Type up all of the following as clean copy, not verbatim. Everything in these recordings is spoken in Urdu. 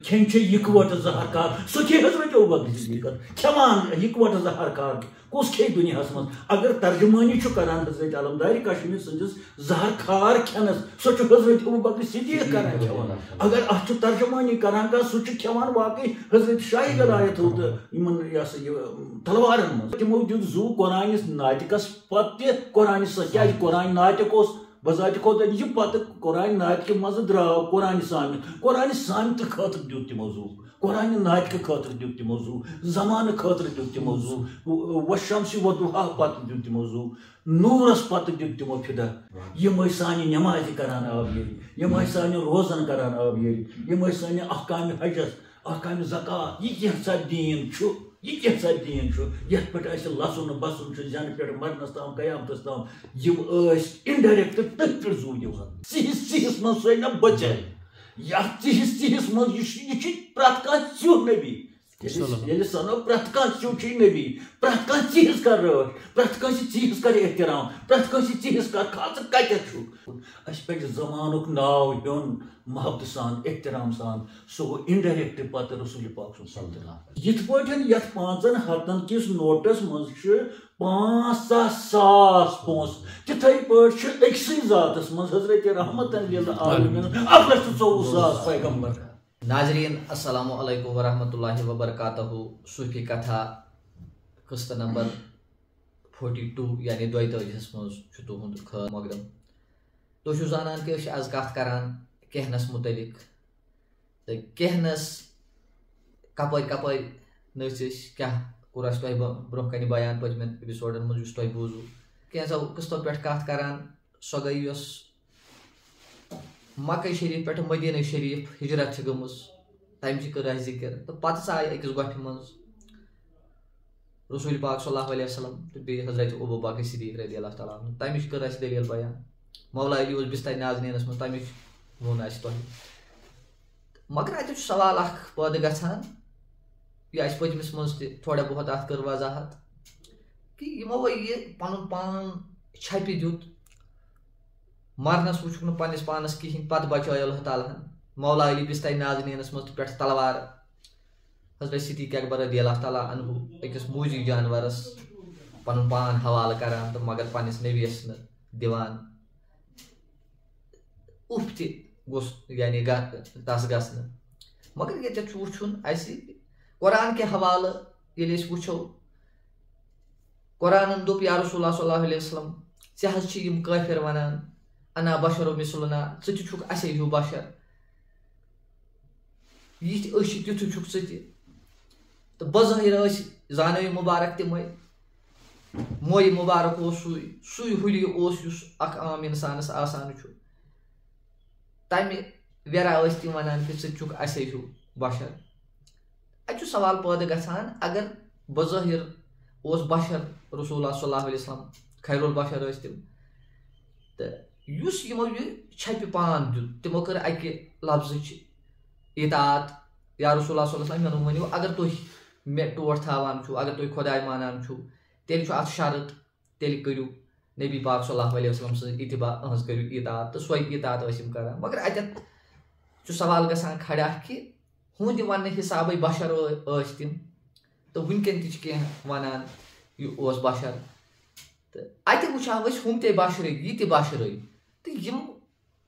کھینچے یکوٹ زہر کار سو کھے حضرت ابوبکر صدیق کھیوان یکوٹ زہر کار کس کھے دنیا من اگر ترجمانی کران حضرت علمداری کشمیر سندس زہر کھار کھینس سو حضرت ابوبکر صدیق کران کھیوان اگر اتھ ترجمانی کران کا سو کھیوان واقعی حضرت شاہی ولایت تلوارن من تمو دیت زو قرآن ناطقس پتہ قرآن کیا قرآن ناطق بذات خود یہ پتہ قرآن ناطق مز درو قرآن سامت خاطر دیت تمو زو قرآن ناطق خاطر دیت تمو زو زمان خاطر دیت تمو زو والشمس والضحى پتہ دیت تمو زو نورس پتہ دیت تمو فدا یم سانہ نماز کران آویری یم سانہ روزن کران آویری یم سانہ احکام حجس احکام زکات یہ کیسا دین چھو یہ کیسا دین چھو یت پہ لسن بسن زین پہ مرنس تام قیامتس تام یم انڈائریکٹ تک پہ زو دان ژیس من سوی نا بچے یتھ ژیس من یہ پرت کھانا سیو نبی یل سنو پرت کھانا سیو نبی پرت کھانا ژیس کر رٲچھ پرت کھانا ژیس کر احترام پرت کھانا ژیس کر کھانا کتھ اس پہ زمانک ناو ہیون محبت سان احترام سان سو گو انڈائریکٹ پتہ رسول پاک صلی اللہ علیہ وسلم یت پٲٹھۍ یتھ 5 ہتن کس نوٹس مز 5,000 پونس تتھے پٲٹھۍ أکسٕے ذاتس مز حضرت رحمت للعالمین 1,24,000 پیغمبر. ناظرین السلام علیکم ورحمۃ اللہ وبرکاتہ. صوفی کتھا قسط نمبر 42 یعنی 42 مز تہد خیر مقدم. تُہۍ چھِو زانان کہ أسۍ آز کتھ کران کہنس متعلق تو کہنس کپٲرۍ کپٲرۍ نٔژۍ أسۍ کیٛاہ کوٚر اَسہِ تۄہہِ برونٛہہ کَنہِ بیان پٔتمٮ۪ن ایپِسوڈن منٛز یُس تۄہہِ بوٗزوٗ کینٛژو قٕسطو پٮ۪ٹھ کتھ کران سۄ گٔے یۄس مکہ شریٖف پٮ۪ٹھ مدیٖنہ شریٖف ہجرت چھِ گٔمٕژ تمچہِ کٔر اَسہِ ذِکر تہٕ پتہٕ ژاے أکِس گۄپھِ منٛز رسول پاک صلی اللہ علیہ وسلم تہٕ بیٚیہِ حضرت ابوبکر صدیق رضی اللہ تعالیٰ عنہ تمِچ کٔر اَسہِ دٔلیٖل بیان. مولا علی اوس بستر نازنینس منٛز تمِچ ووٚن اَسہِ تۄہہِ مگر اتہِ چھُ سوال اکھ پٲدٕ گژھان یہِ اَسہِ پٔتمِس منٛز تہِ تھوڑا بہت اتھ کٔر وضاحت کہِ یِمو یہِ پنُن پان چھپہِ دیُت مرنس وٕچھُکھ نہٕ پننِس پانس کہیٖنۍ پتہٕ بچٲے اللہ تعالیٰ ہن مولا علی بستر نازنینس منٛز تہٕ پٮ۪ٹھ تلوار حضرت صدیق اکبر رضی اللہ تعالیٰ عنہ أکِس موٗجی جانورس پنُن پان حوالہٕ کران تہٕ مگر پننِس نبیَس نہٕ دِوان اُف تہِ گوٚژھ یعنی تس گژھنہٕ. مگر ییٚتٮ۪تھ چھُ وٕچھُن اَسہِ قرآن کہِ حوالہٕ ییٚلہِ أسۍ وٕچھو قرآنن دوٚپ یا رسول اللہ صلی اللہ علیہ وسلم ژےٚ حظ چھِ یِم کٲفر ونان انا بشر مثلنا ژٕ تہِ چھُکھ اَسے ہیوٗ بشر یِتھۍ أسۍ چھِ تِتھُے چھُکھ ژٕ تہِ تہٕ بظٲہِر ٲسۍ زانٲے مُبارک تِمے موے مُبارک اوس سُے ہُلی اوس یُس اکھ عام انسانس آسان چھُ تمہِ ویرا ٲسۍ تِم ونان کہِ ژٕ چھُکھ اَسے ہیوٗ بشر. اتہِ چھُ سوال پٲدٕ گژھان اگر بظٲہِر اوس بشر رسول اللہ صلی اللہ علیہ وسلم خیر البشر ٲسۍ تِم تہٕ یُس یِمو یہِ چھپہِ پان دیُت تِمو کٔر اکہِ لفظٕچ اطاعت یا رسول اللہ صلی اللہ علیہ وسلم مےٚ ؤنِو اگر تُہۍ مےٚ ٹوٹھ تھاوان چھُو اگر تُہۍ خۄداے مانان چھُو تیٚلہِ چھُ اتھ شرط تیٚلہِ کٔرِو نبی پاک صلی اللہ علیہ وسلم سٕنٛز اتباع أہنٛز کٔرِو اطاعت تہٕ سۄے اطاعت ٲسۍ یِم کران. مگر اتٮ۪تھ چھُ سوال گژھان کھڑا کہِ ہُہنٛدِ وننہٕ حسابے بشر ٲسۍ تِم تہٕ وُنکٮ۪ن تہِ چھِ کینٛہہ ونان یہِ اوس بشر تہٕ اتہِ وٕچھو أسۍ ہُم تے بشرٕے یہِ تہِ بشرٕے تہٕ یِم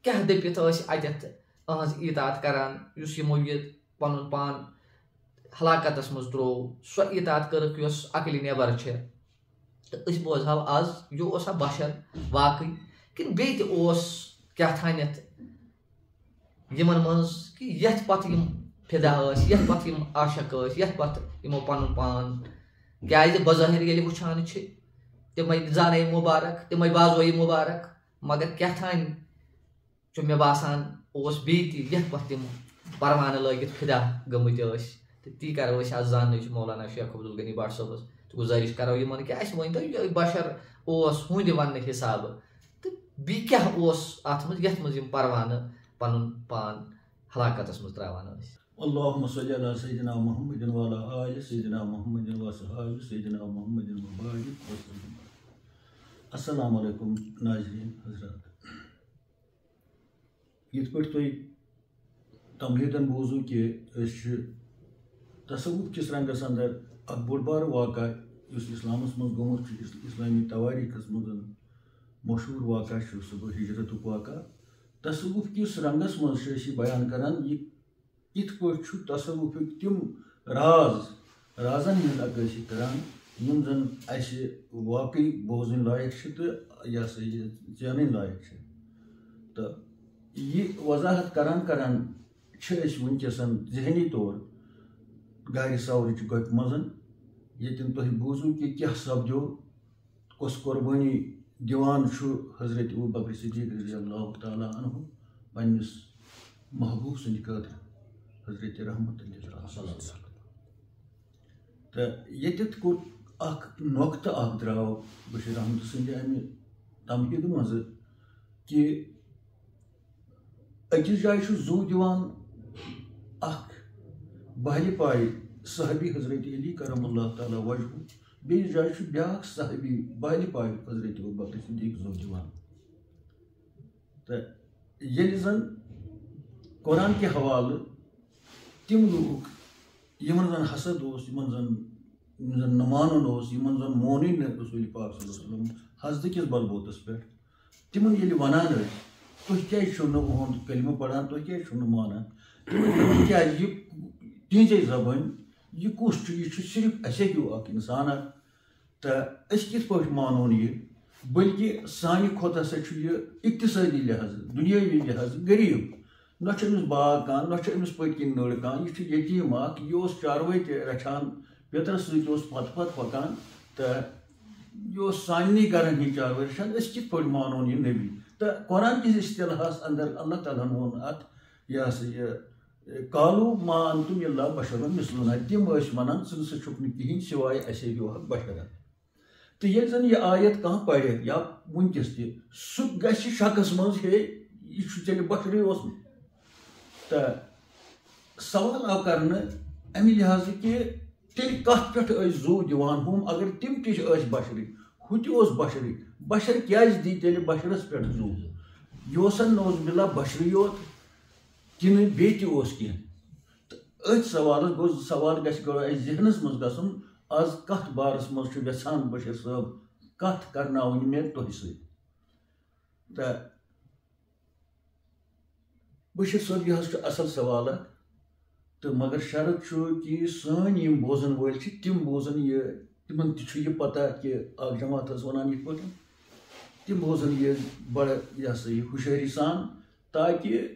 کیٛاہ دٔپِتھ ٲسۍ اتٮ۪تھ أہنٛز اطاعت کران یُس یِمو یہِ پنُن پان ہلاکتس منٛز تروو سۄ اطاعت کٔرٕکھ یۄس عقلہِ نٮ۪بر چھِ تہٕ أسۍ بوزہاو آز یہِ اوسا بشر واقعی کِنہٕ بیٚیہِ تہِ اوس کیٛاہ تھانٮ۪تھ یِمن منٛز کہِ یتھ پتہٕ یِم فدا ٲسۍ یتھ پتہٕ یِم عاشق ٲسۍ یتھ پتہٕ یِمو پنُن پان کیٛازِ بظٲہِر ییٚلہِ وٕچھان چھِ تِمے زانے مُبارک تِمے بازوے مُبارک مگر کیٛاہ تھانۍ چھُ مےٚ باسان اوس بیٚیہِ تہِ یتھ پتہٕ تِم پروانہٕ لٲگِتھ فدا گٔمٕتۍ ٲسۍ تہٕ تی کرو أسۍ آز زاننٕچ مولانا شیخ عبدالغنی بٹ صٲبس تہٕ گُزٲرِش کرو یِمن کہِ اَسہِ ؤنۍتو یہِ بشر اوس ہُہنٛدِ وننہٕ حسابہٕ تہٕ بیٚیہِ کیٛاہ اوس اتھ منٛز یتھ منٛز یِم پروانہٕ پنُن پان ہلاکتس منٛز تراوان ٲسۍ. اللهم صل على سيدنا محمد وعلى آل سيدنا محمد وصحابه سيدنا محمد وبارك وسلم. السلام علیکم ناظرین حضرات. یِتھ پٲٹھۍ تُہۍ تمہیدن بوزو کہ تصوف کس رنگس اندر اخ بوڑ بار واقع اس اسلامس مز گومت اسلامی تواریخس مز مشہور واقع سہ گو ہجرت واقع تصوف کس رنگس مز بیان کران یہ کت پہ تصوف تم رازن ہند عکاسی کران یم زن اس واقعی بوزن لائق تو یہ سا یہ زین لائق تو یہ وضاحت کران ونکس ذہنی طور گھر سورچ گپ مزن یتن تہ بوزو کہ کیا سپدو کس قربانی دیوان حضرت ابوبکر صدیق رضی اللہ تعالیٰ عنہ پنس محبوب سند خاطر حضرت رحمت اللہ تو یتت کور اخ نقطہ اخ دراو بشیر احمد سند امہ تمہید مز کہ اکس جائے زو دیوان اخ بہل پائے صحابی حضرت علی کرم اللہ تعالیٰ وجہ بیس جائے بیاکھ صحابی بہل پائے حضرت ابوبکر صدیق زو دیوان تو یل زن قرآن کے حوالہ تم لوگ یمن زن حسد یمن زن نمانن یمن زن مونی رسول پاک صلی اللہ علیہ وسلم حسد کس بلبوتس پہ تمن یل ونان تھی کیا اہد کلمہ پڑھان تھی کیا مانان تمن کیا تہذی زبان یہ کس یہ صرف اسے ہیو اخ انسان تو اس کت پہ مانون یہ بلکہ سانہ کھت ہسا یہ اقتصادی لحاظ دنیاوی لحاظ غریب نہ امس باغ کان نہ امس پت کن نڑ کان یہ یتیم اخ یہ چاروے تہ رچھان پیترس ست پت پکان تو یہ ساننی گرن ہند چاروے رچھان اس کت پہ مانون یہ نبی تو قرآن کس اصطلاحس اندر اللہ تعالیٰ وون ات یہ سا یہ قالو ما انتم الا بشر مثلنا تم ونان ثہ چھک کہین سوائے اسے ہیو اخ بشر تو یل زن یہ آیت کھانا پڑھے یا ونکس تہ سہ گژھِ شکس مز ہے یہ تیل بشرے اوسمت تو سوال آو کرنے امہ لحاظ کہ تیل کت پہ زو دیوان ہم اگر تم تہ بشری ہُہ تہ بشری بشر کیاز دی تیل بشرس پہ زو یہ نوز باللہ بشری یوت کن بیت کی تو ات سوالس گو سوال گھس گو ذہنس مز گھن آز کت بارس مز یژھان بشیر صٲب کت کرناون مے تۄہہِ سۭتۍ تو بشیر صٲب یہ اصل سوال تو مگر شرط کہ سٲنۍ یم بوزن وٲلۍ چھِ تم بوزن یہ تمن تہ یہ پتہ کہ اکھ جماعت ونان یہ پٲٹھۍ تم بوزن یہ بڑا یہ سا یہ ہوشیاری سان تاکہ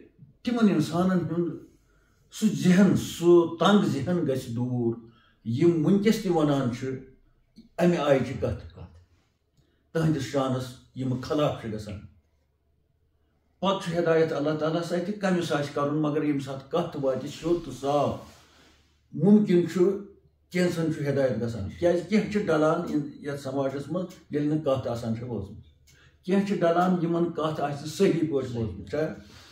تمن انسانن ہند سہ ذہن سہ تنگ ذہن گژھِ دور یم ونکس تہ ونان امہ آیچ کت تہندس شانس یم خلاف گژھان پتہ ہدایت اللہ تعالیٰ ستہ کمس کرن مگر یم سات کت واتہ سیود تو صاف ممکن کینسن ہدایت گژھان کیاز کینٛہہ ڈلان یتھ سماجس مز ییٚلہِ نہٕ کتھ آسان وٲژمٕژ کینٛہہ ڈلان یمن کتھ آسہِ صحیح پٲٹھۍ وٲژمٕژ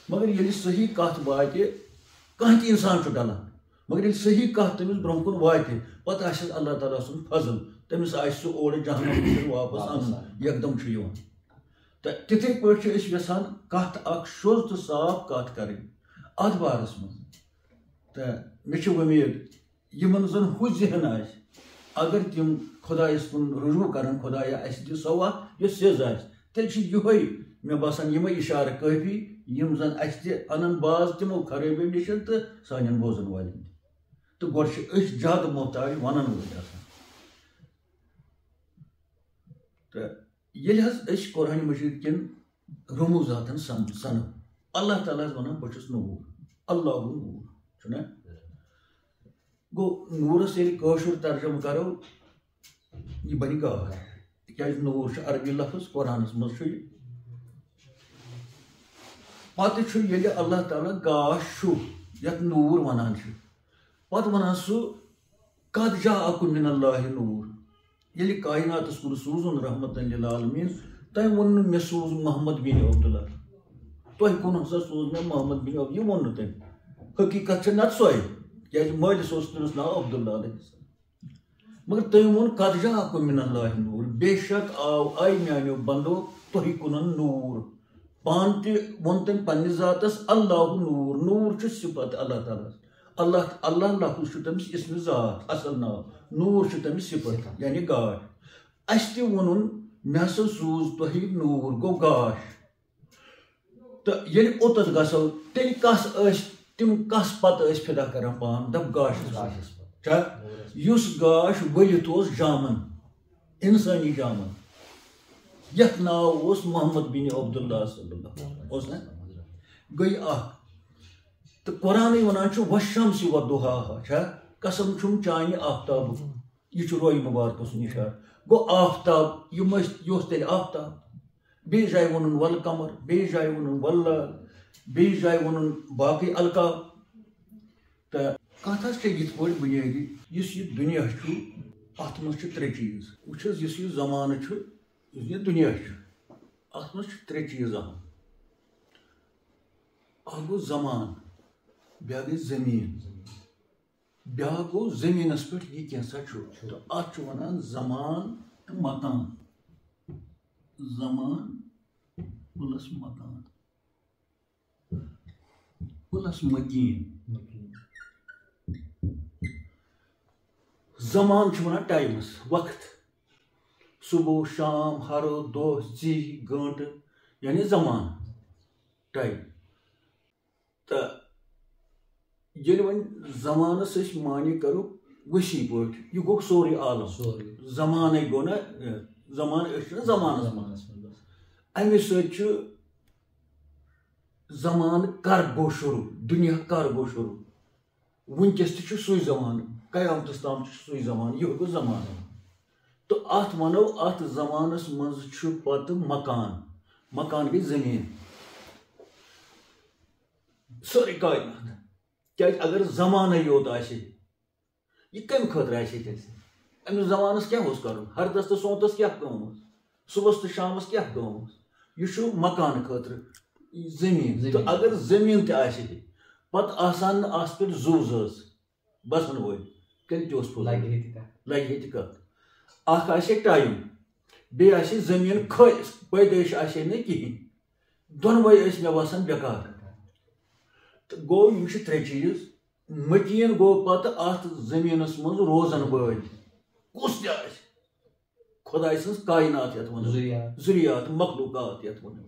مگر ییٚلہِ صحیح کتھ واتہِ کانٛہہ تہِ انسان ڈلان مگر ییٚلہِ صحیح کتھ تٔمِس برونٛہہ کُن واتہِ پتہٕ آسٮ۪س اللہ تعالیٰ سُنٛد فضل تٔمِس آسہِ سُہ اورٕ جہنم نِش واپس انُن یکدم چھُ یِوان تہٕ تِتھٕے پٲٹھۍ چھِ أسۍ یژھان کتھ اکھ سیوٚد تہٕ صاف کتھ کرٕنۍ اتھ بارس منٛز تہٕ مےٚ چھِ وۄمید یمن زن ہُہ ذہن آسہِ اگر تم خدایس کُن رجوع کرن خدایا اسہِ دِ سۄ وتھ یۄس سیٚز آسہِ تیٚلہِ چھِ یِہوے مےٚ باسان یِمے اشارٕ کٲفی یم زن اسہِ تہِ انن باز تمو خرٲبیو نِش تہٕ سانٮ۪ن بوزن والٮ۪ن تہِ تہٕ گۄڈٕ چھِ أسۍ زیادٕ محتاج ونن وٲلۍ آسان تہٕ ییٚلہِ حظ أسۍ قرآنِ مجیٖد کٮ۪ن رموٗزاتن سنو اللہ تعالیٰ ونان بہٕ چھُس نوٗر اللہ نوٗر چھُنا گوٚو نوٗرس ییٚلہِ کٲشُر ترجمہٕ کرو یہ بنہِ گاش تِکیازِ نوٗر چھُ عربی لفظ قرآنس منٛز چھُ یہِ پتہٕ چھُ ییٚلہِ اللہ تعالیٰ گاش چھُ یتھ نوٗر ونان چھِ پتہٕ ونان سُہ قد جاءکم من اللہ نوٗر ییٚلہِ کایناتس کُن سوٗزُن رحمتن للعالمیٖن تۄہہِ ووٚن نہٕ مےٚ سوٗز محمد بن عبداللہ تۄہہِ کُن ہسا سوٗز مےٚ محمد بن عبد یہِ ووٚن نہٕ تٔمۍ حقیٖقت چھِ نتہٕ سۄے کیازِ مٲلِس اوس تٔمِس ناو عبداللہ علیہ السلام مگر تٔمۍ ووٚن قد جاءکم من اللہ نوٗر بے شک آیہِ میانیو بندو تۄہہِ کُنن نوٗر پانہٕ تہِ ووٚن تٔمۍ پننِس ذاتس اللہ نوٗر نور چھ صفت اللہ تعالیٰ اللہ لفظ چھ تمس اسم ذات اصل ناو نور چھ تمس صفت یعنی گاش اس تہ ونن مے ہسا سوز تہ نور گو گاش تو یل اوتت گژھو تیل کس تم کس پتہ فدا کران پان دپ گاشس یس گاش ولت اوس جامن انسانی جامن یتھ ناو اوس محمد بن عبداللہ صلی اللہ اوس نا گئی اخ تو قرآن ونان والشمس والضحاها قسم چھم چانہ آفتاب یہ روی مبارکس نشان گو آفتاب یہ تیل آفتاب بیس جائے ونن والقمر بیس جائے ونن واللال بیس جائے ونن باقی القاب تو کت یہ پہ بنیادی اس یہ دنیا ات مز ترے چیز وچھس اس یہ زمانہ یہ دنیا ات مز ترے چیز اہم اکھ گو زمان بیا گئی زمین بیا گو زمینس پہ یہ کیسا تو ات ونان زمان تو مکان زمان پلس مکان پلس مکین زمان ونان ٹائمس وقت صبح شام ہر دہ ژی گنٹ یعنی زمان ٹائم تو یل ون زمانس معنی کرو وسیع پہ یہ گو سوری عالم زمانے گو نا زمانہ زمانس امہ سۭتۍ زمان کر گو شروع دنیا کر گو شروع ونکس تہ سُے زمانہ قیامتس تام سُے زمانہ یہ گو زمانہ تو ات ونو ات زمانس مز پتہ مکان گئی زمین سوری کائنات کیاز اگر زمانہ یوت آسہِ یہ کم خاطر آسہِ تیٚلہِ امس زمانس کیا اوس کرُن ہردس تو سونتس کیا کٲم ٲس صبحس تو شامس کیا کٲم ٲس یہ چھُ مکان خاطر زمین تو اگر زمین تہِ آسہِ پتہٕ آسان نہٕ اتھ پٮ۪ٹھ زُو زٲژ بسن وٲلۍ تیٚلہِ تہِ اوس پوٚز لگہِ ہے تہِ کتھ اکھ آسہِ ٹایم بیٚیہِ آسہِ زمین پیدٲیش آسہِ نہٕ کہیٖنۍ دۄنوے ٲسۍ مےٚ باسان بیکار تو گو یم ترے چیز مکین گو پتہ ات زمینس مز روزن وٲلۍ کس تہِ آسہِ خداے سٕنٛز کائنات یتھ ونو ذریات مخلوقات یتھ ونو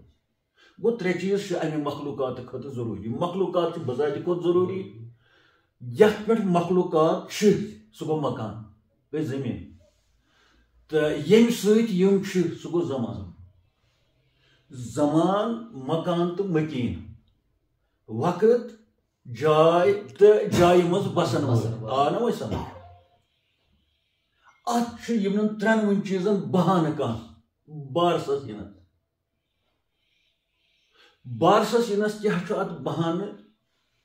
گو ترے چیز امہ مخلوقات خاطر ضروری مخلوقات بذات کھوت ضروری یتھ پہ مخلوقات سہ گو مکان گئی زمین تو یم سۭتۍ سہ گو زمان مکان تو مکین وقت جائے تو جائے مز بسن وول آ نا وی سمجھ ات یمن ترنوین چیزن بہانہ کان بارسس ینس کیا ات بہانہ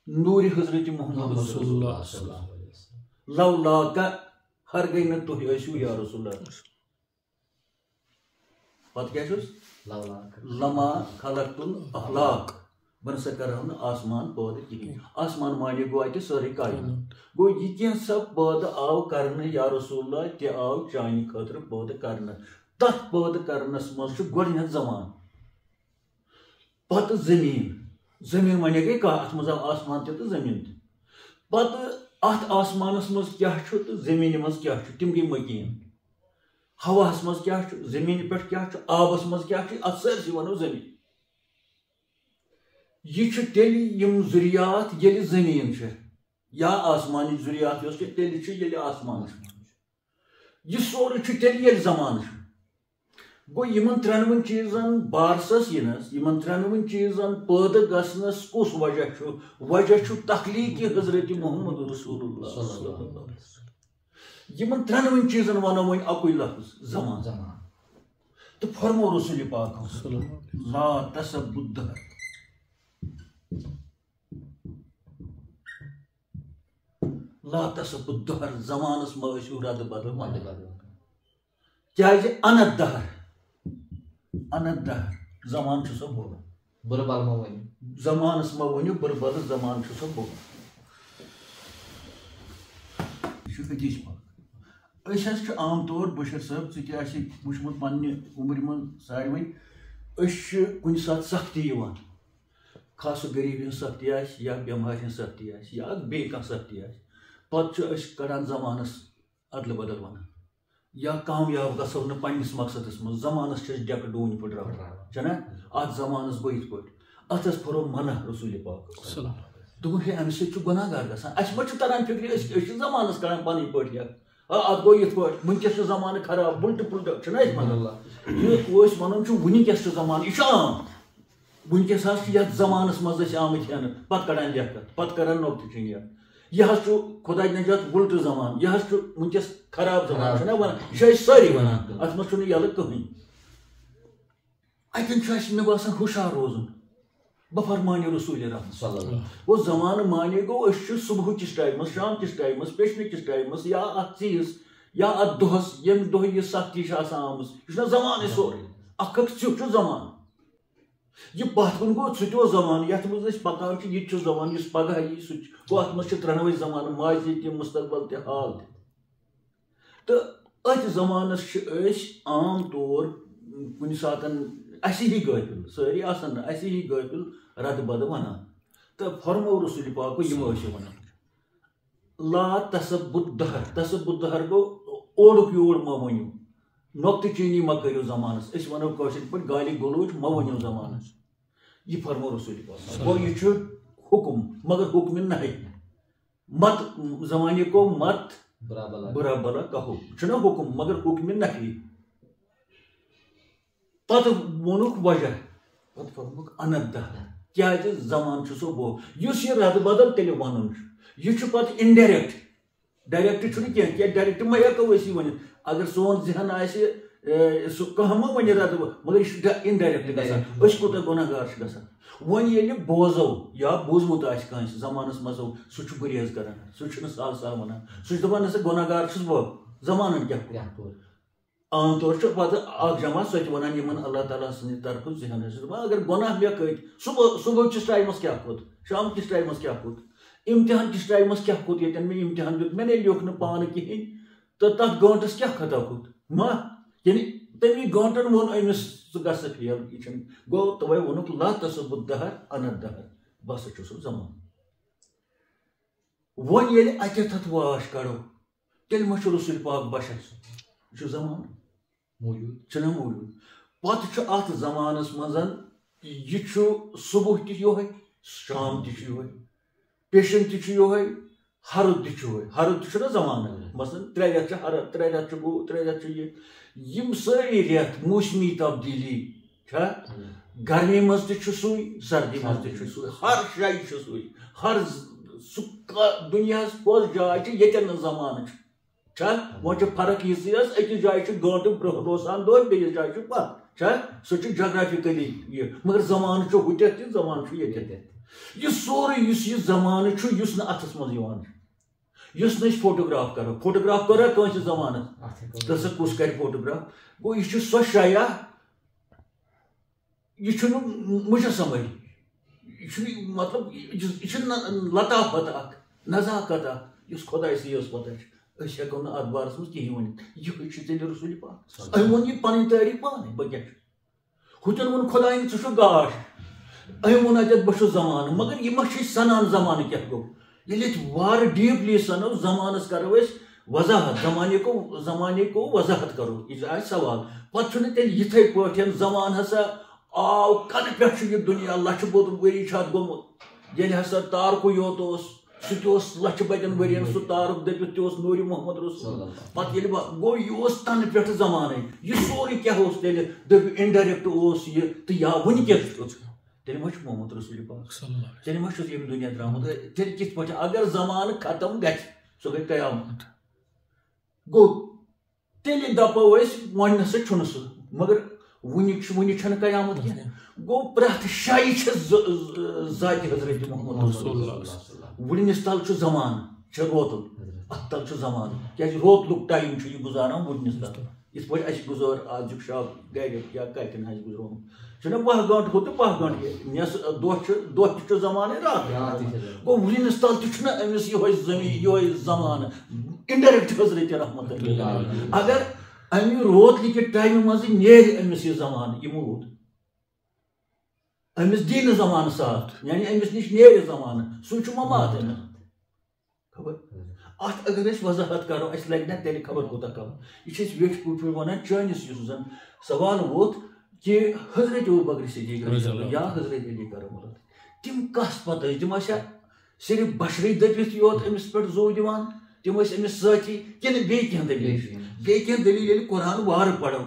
نور حضرت محمد رسول اللہ صلی اللہ علیہ وسلم لولا ہر گئی نہ تُہۍ ٲسِو یا رسول اللہ پتہ کیا لما خلقت الاخلاق بہ نسا کرو نا آسمان پٲدٕ کہین آسمان مانے گو اتہ سٲرٕے کائنات گو یہ کینٛژھا پٲدٕ آو کرنہٕ یا رسول اللہ تہِ آو چانہِ خٲطرٕ پٲدٕ کرنہٕ تتھ پٲدٕ کرنس منٛز چھُ گۄڈنیتھ زمان پتہٕ زمین ونے گئی کہہ اتھ منٛز آو آسمان تہِ تہٕ زمین تہِ پتہٕ اتھ آسمانس منٛز کیاہ چھُ تہٕ زمینہِ منٛز کیاہ چھُ تِم گٔے مکین ہواہس منٛز کیاہ چھُ زمینہِ پٮ۪ٹھ کیاہ چھُ آبس منٛز کیاہ چھُ اتھ سٲرسٕے ونو زمین یہ تیٚلہِ یم ذریات ییٚلہِ زمین یا آسمانی ذریات یۄس چھِ تیٚلہِ چھُ ییٚلہِ آسمان یہ سورُے چھُ تیٚلہِ ییٚلہِ زمان گو یمن ترنوین چیزن بارسس ینس یمن ترنوین چیزن پٲدٕ گژھنس کس وجہ چھُ تخلیق حضرت محمد رسول اللہ صلی اللہ علیہ وسلم یمن ترنوین چیزن ونو وۄنۍ اکُے لفظ زمان تو فرمو رسول پاک لا تسب الدہر لا تسب الدہر زمانس ما ٲسِو رد بدل کیازِ انت دہر زمان چھُ سا بولان بربل ما ؤنِو زمانس ما ؤنِو بربل زمان چھُ سا بولان یہ چھُ حدیث پاک أسۍ حظ چھِ عام طور بشیر صٲب ژٕ تہِ آسہِ وٕچھمُت پننہِ عمرِ منٛز ساروٕے أسۍ چھِ کُنہِ ساتہٕ سختی یِوان خاص غریبی ہن سختی آسہِ یا بٮ۪مارِ ہٕنٛز سختی آسہِ یا بیٚیہِ کانٛہہ سختی آسہِ پتہٕ چھِ أسۍ کڑان زمانس ادلہٕ بدل ونان یا کامیاب گژھو نہٕ پننِس مقصدس منٛز زمانس چھِ أسۍ ڈٮ۪کہٕ ڈوٗنۍ پھٕٹراوان چھنا اتھ زمانس گوٚو یِتھ پٲٹھۍ اتھ حظ پھٕرو منع رسوٗلِ پاک دوٚپُن ہے امہِ سۭتۍ چھُ گۄناہ گار گژھان اَسہِ ما چھُ تران فِکرِ أسۍ چھِ زمانس کران پنٕنۍ پٲٹھۍ یا اتھ گوٚو یِتھ پٲٹھۍ وٕنکیٚس چھُ زمانہٕ خراب بُلٹہٕ پُلٹہٕ چھُنہ أسۍ ونان یہِ أسۍ ونان چھُ وٕنکیٚس چھُ زمانہٕ یہِ چھُ عام وٕنکیٚس حظ چھِ یتھ زمانس منٛز أسۍ آمٕتۍ ہٮ۪نہٕ پتہٕ کڑان لیکھت پتہٕ کران نۄقطہٕ چیٖن یہِ حظ چھُ خۄداے نجات وُلٹہٕ زمانہٕ یہِ حظ چھُ وٕنکیٚس خراب زمانہٕ چھُنہ ونان یہِ چھِ أسۍ سٲری ونان اتھ منٛز چھُنہٕ یلہٕ کٕہٕنۍ اتٮ۪ن چھُ اَسہِ مےٚ باسان ہُشار روزُن بہٕ فرمانہِ رسوٗلِ رحمت گوٚو زمانہٕ مانے گوٚو أسۍ چھِ صبحٕکِس ٹایمس شامکِس ٹایمس پیشنٕکِس ٹایمس یا اتھ ژیٖرِس یا اتھ دۄہس ییٚمہِ دۄہ یہِ سختی چھِ آسان آمٕژ یہِ چھُنہ زمانٕے سورُے اکھ اکھ ژیُٹھ چھُ زمانہٕ یہِ پتھ کُن گوٚو سُہ تہِ اوس زمانہٕ یتھ منٛز أسۍ پکان چھِ یہِ تہِ چھُ زمانہٕ یُس پگاہ یی سُہ تہِ گوٚو اتھ منٛز چھِ ترٛنوَے زمانہٕ ماضی تہِ مُستقبل تہِ حال تہِ تہٕ أتھۍ زمانس چھِ أسۍ عام طور کُنہِ ساتہٕ اسی ہی غٲفِل سٲری آسان نہٕ اسی ہی غٲفِل ردٕ بدٕ ونان تہٕ فرمو رسوٗلِ پاکو یِم ٲسۍ یہِ ونان لا تصبُت دہر گوٚو اوڑُک یور مہ ؤنِو نۄقطہٕ چیٖنی مہ کٔرِو زمانس أسۍ ونو کٲشِر پٲٹھۍ گالی گلوچ مہ ؤنِو زمانس یہِ فرمو رسوٗلِ پاک گوٚو یہِ چھُ حُکُم مگر حُکمہِ نہی مت زمانے کو مت بُرا بلا کہو چھُنہ حُکُم مگر حُکمہِ نہی پتہٕ ووٚنُکھ وجہ پتہٕ فرموکھ انت دہر کیازِ زمانہٕ چھُ سُہ گوٚو یُس یہِ ردٕ بدل تیٚلہِ ونُن چھُ یہِ چھُ پتہٕ انڈایریکٹ ڈایریکٹ چھُنہٕ کینٛہہ کیٛازِ ڈایریکٹ ما ہٮ۪کو أسۍ یہِ ؤنِتھ اگر سون ذہن آسہِ سُہ کانٛہہ ما وَنہِ ردٕ مگر یہِ چھُ انڈایریکٹ گژھان أسۍ کوٗتاہ گۄناہ گار چھِ گژھان وۄنۍ ییٚلہِ بوزو یا بوٗزمُت آسہِ کٲنٛسہِ زمانس منٛز سُہ چھُ گُریز کران سُہ چھُنہٕ سہل سہل ونان سُہ چھُ دپان نسا گۄناہ گار چھُس بہٕ زمانن کیٛاہ عام طور چھُ پتہٕ اکھ جماعت سۄ تہِ ونان یِمن اللہ تعالیٰ سٕنٛدِ طرفہٕ ذہن چھُ دپان اگر گۄناہ مےٚ کھٔتۍ صبحٕکِس ٹایمس کیٛاہ کھوٚت شامکِس ٹایمس کیٛاہ کھوٚت امتحان کِس ٹایمس کیٛاہ کھوٚت ییٚتٮ۪ن مےٚ امتحان دیُت مےٚ نے لیوٚکھ نہٕ پانہٕ کِہینۍ تہٕ تتھ گٲنٛٹس کیٛاہ خطا کھوٚت ما یعنی تمی گٲنٛٹن ووٚن أمِس ژٕ گژھ سا فیل یہِ چھُنہٕ گوٚو تَوے ووٚنُکھ لا تصبُت دہر انت دہر بہٕ ہسا چھُس زمانہٕ وۄنۍ ییٚلہِ اتٮ۪تھ اتھ واش کڑو تیٚلہِ ما چھُ رسوٗلِ پاک بشر یہِ چھُ زمانہٕ چھُنہ موٗجوٗد پتہٕ چھُ اتھ زمانس منٛز یہِ چھُ صبح تہِ یِہوے شام تہِ چھُ یِہوے پیشن تہِ چھُ یِہوے ہرُد تہِ چھُ یِہوے ہرُد تہِ چھُنہ زمانہٕ مثلاً 3 رٮ۪تھ چھِ ہرُد 3 رٮ۪تھ چھُ گوٚو 3 رٮ۪تھ چھُ یہِ یِم سٲری رٮ۪تھ موسمی تبدیٖلی چھا گرمی منٛز تہِ چھُ سُے سردی منٛز تہِ چھُ سُے ہر جایہِ چھُ سُے ہر سُہ دُنیاہس کۄس جاے چھِ ییٚتٮ۪ن نہٕ زمانہٕ چھُ چھا وۄنۍ چھِ فرق یِژٕے حظ أکِس جایہِ چھُ گٲنٛٹہٕ برٛونٛہہ روزان دۄہ بیٚیِس جایہِ چھُ پتھ چھا سُہ چھُ جگرافِکٔلی یہِ مگر زمانہٕ چھُ ہُتٮ۪تھ تہِ زمانہٕ چھُ ییٚتٮ۪تھ یہِ سورُے یُس یہِ زمانہٕ چھُ یُس نہٕ اتھس منٛز یِوان چھُ یُس نہٕ أسۍ فوٹوگراف کرو فوٹوگراف کرو کٲنٛسہِ زمانس دٔسا کُس کرِ فوٹوگراف گوٚو یہِ چھُ سۄ شایا یہِ چھُنہٕ مُجسمے یہِ چھُنہٕ مطلب یہِ چھُ لطافت اکھ نزاکت اکھ یُس خۄداے یٲژ پتہ چھِ أسۍ ہٮ۪کو نہٕ اتھ بارس منٛز کِہینۍ ؤنِتھ یِہوے چھُ تیٚلہِ رسوٗلِ پاک أمۍ ووٚن یہِ پنٕنۍ تعریٖف پانے بہٕ کیٛاہ چھُس ہُتٮ۪ن ووٚن خۄداین ژٕ چھُکھ گاش أمۍ ووٚن اَتٮ۪تھ بہٕ چھُس زمانہٕ مگر یہِ ما چھِ أسۍ سنان زمانہٕ کیٛاہ گوٚو ییٚلہِ أسۍ وارٕ ڈیٖپلی سنو زمانس کرو أسۍ وضاحت زمانے کو وضاحت کرو یہِ آسہِ سوال پتہٕ چھُنہٕ تیٚلہِ یِتھٕے پٲٹھۍ زمانہٕ ہسا آو کَنہٕ پٮ۪ٹھ چھُ یہِ دُنیا لچھِ بوٚد ؤری چھُ اتھ گوٚمُت ییٚلہِ ہسا تارکُے یوت اوس سُہ تہِ اوس لچھِ بَدٮ۪ن ؤرین سُہ تارُک دٔپِتھ تہِ اوس نوٗرِ محمد رسول پتہٕ ییٚلہِ گوٚو یہِ اوس تَنہٕ پٮ۪ٹھٕ زمانے یہِ سورُے کیٛاہ اوس تیٚلہِ دٔپِو انڈایریکٹ اوس یہِ تہٕ یا وٕنکیٚس چھُ تیٚلہِ ما چھُ محمد رسوٗلِ پاک تیٚلہِ ما چھُس ییٚمہِ دُنیا درٛامُت تیٚلہِ کِتھ پٲٹھۍ اگر زمانہٕ ختم گژھِ سُہ گٔے قیامت گوٚو تیٚلہِ دپو أسۍ وۄنۍ نسا چھُنہٕ سُہ مگر وُنہِ چھنہٕ قیامت کینٛہہ گوٚو پرٛٮ۪تھ جایہِ چھِ ذاتہِ حضرت محمد رسول وُڈنِس تل چھُ زمانہٕ چھِ روتل اتھ تل چھُ زمانہٕ کیٛازِ روتلُک ٹایم چھُ یہِ گُزاران وُڈنِس تل یِتھ پٲٹھۍ اَسہِ گُزٲر آزُک شب گرِ یا کتٮ۪ن آسہِ گُزرومُت چھُنہ 12 گٲنٛٹہٕ ہُہ تہٕ 12 گٲنٛٹہٕ یہِ دۄہ تہِ چھُ زمانہٕ رات گوٚو وُڈنِس تل تہِ چھُنہ أمِس یِہوے زمیٖن یِہوے زمانہٕ انڈایریکٹ حضرت رحمت اگر امہِ روتلہِ کہِ ٹایمہِ منٛزٕے نیرِ أمِس یہِ زمانہٕ یہِ موٗد أمس دين زمان سات يعني أمس نش نير زمان سو شو ممات أنا خبر أت أگر أسۍ وضاحت کرو أسۍ لگہِ نہ تیٚلہِ خبر کوٗتاہ کم یہِ چھِ أسۍ ویٹھ پٲٹھۍ وَنان چٲنِس یُس زن سوال ووت کہ حضرت ابوبکر صدیق یا حضرت علی کرم اللہ تم کس پتہ تم ٲسیا صرف بشری دٔپِتھ یوت أمِس پٮ۪ٹھ زو دِوان تم ٲسۍ أمِس سٲتھی کِنہٕ بیٚیہِ کینٛہہ دٔلیٖل ییٚلہِ قرآن وارٕ پرو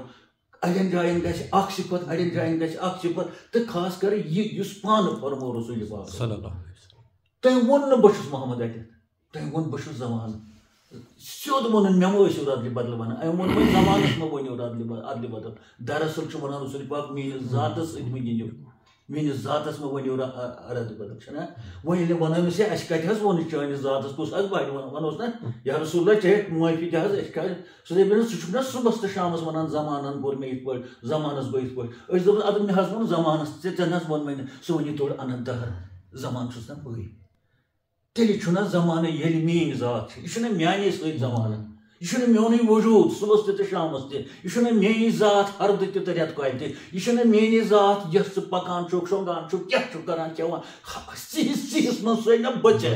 اڑین جاین گژھِ اکھ صفت اڑین جاین گژھِ اکھ صفت تہٕ خاص کر یہِ یُس پانہٕ فرمو رسول پاک صلی اللہ علیہ وسلم تٔمۍ ووٚن نہٕ بہٕ چھُس محمد اَتٮ۪تھ تٔمۍ ووٚن بہٕ چھُس زمانہٕ سیوٚد ووٚنُن مےٚ مہ ٲسِو ردلہِ بدل ونان أمۍ ووٚن وۄنۍ زمانس مہ ؤنِو ردلہِ بدل دراصل چھُ ونان رسول پاک میٲنِس ذاتس سۭتۍ مہ گِنٛدِو میٲنِس ذاتس مہ ؤنِو ردلہِ بدل چھُنہ وۄنۍ ییٚلہِ ونٲمِس ہے اَسہِ کتہِ حظ ووٚنُے چٲنِس ذاتس کُس حظ بَڑِ ونوس نہ یا رسول اللہ ژےٚ ہیٚکھ معٲفی تہِ حظ أسۍ کیٛازِ سُہ دَپہِ ژٕ چھُکھ نہ صُبحس تہٕ شامس ونان زمانن کوٚر مےٚ یِتھ پٲٹھۍ زمانس گوٚو یِتھ پٲٹھۍ أسۍ دوٚپُس اَدٕ مےٚ حظ ووٚن زمانس ژےٚ نہ حظ ووٚنمَے نہٕ سُہ ؤنِو تورٕ اننت دہر زمان چھُس نہ بٕے تیٚلہِ چھُنہ زمانہٕ ییٚلہِ میٲنۍ ذات چھِ یہِ چھُنہ میانے سۭتۍ زمانہٕ یہ چھُنہٕ میونُے وجوٗد صُبحس تہِ تہٕ شامس تہِ یہِ چھُنہٕ میٲنی ذات ہردٕ تہِ تہٕ رٮ۪تہٕ کالہِ تہِ یہِ چھُنہٕ میٲنی ذات یۄس ژٕ پکان چھُکھ شۄنٛگان چھُکھ کیٛاہ چھُکھ کران کھٮ۪وان ژِہِس منٛز سۄے نہ بچے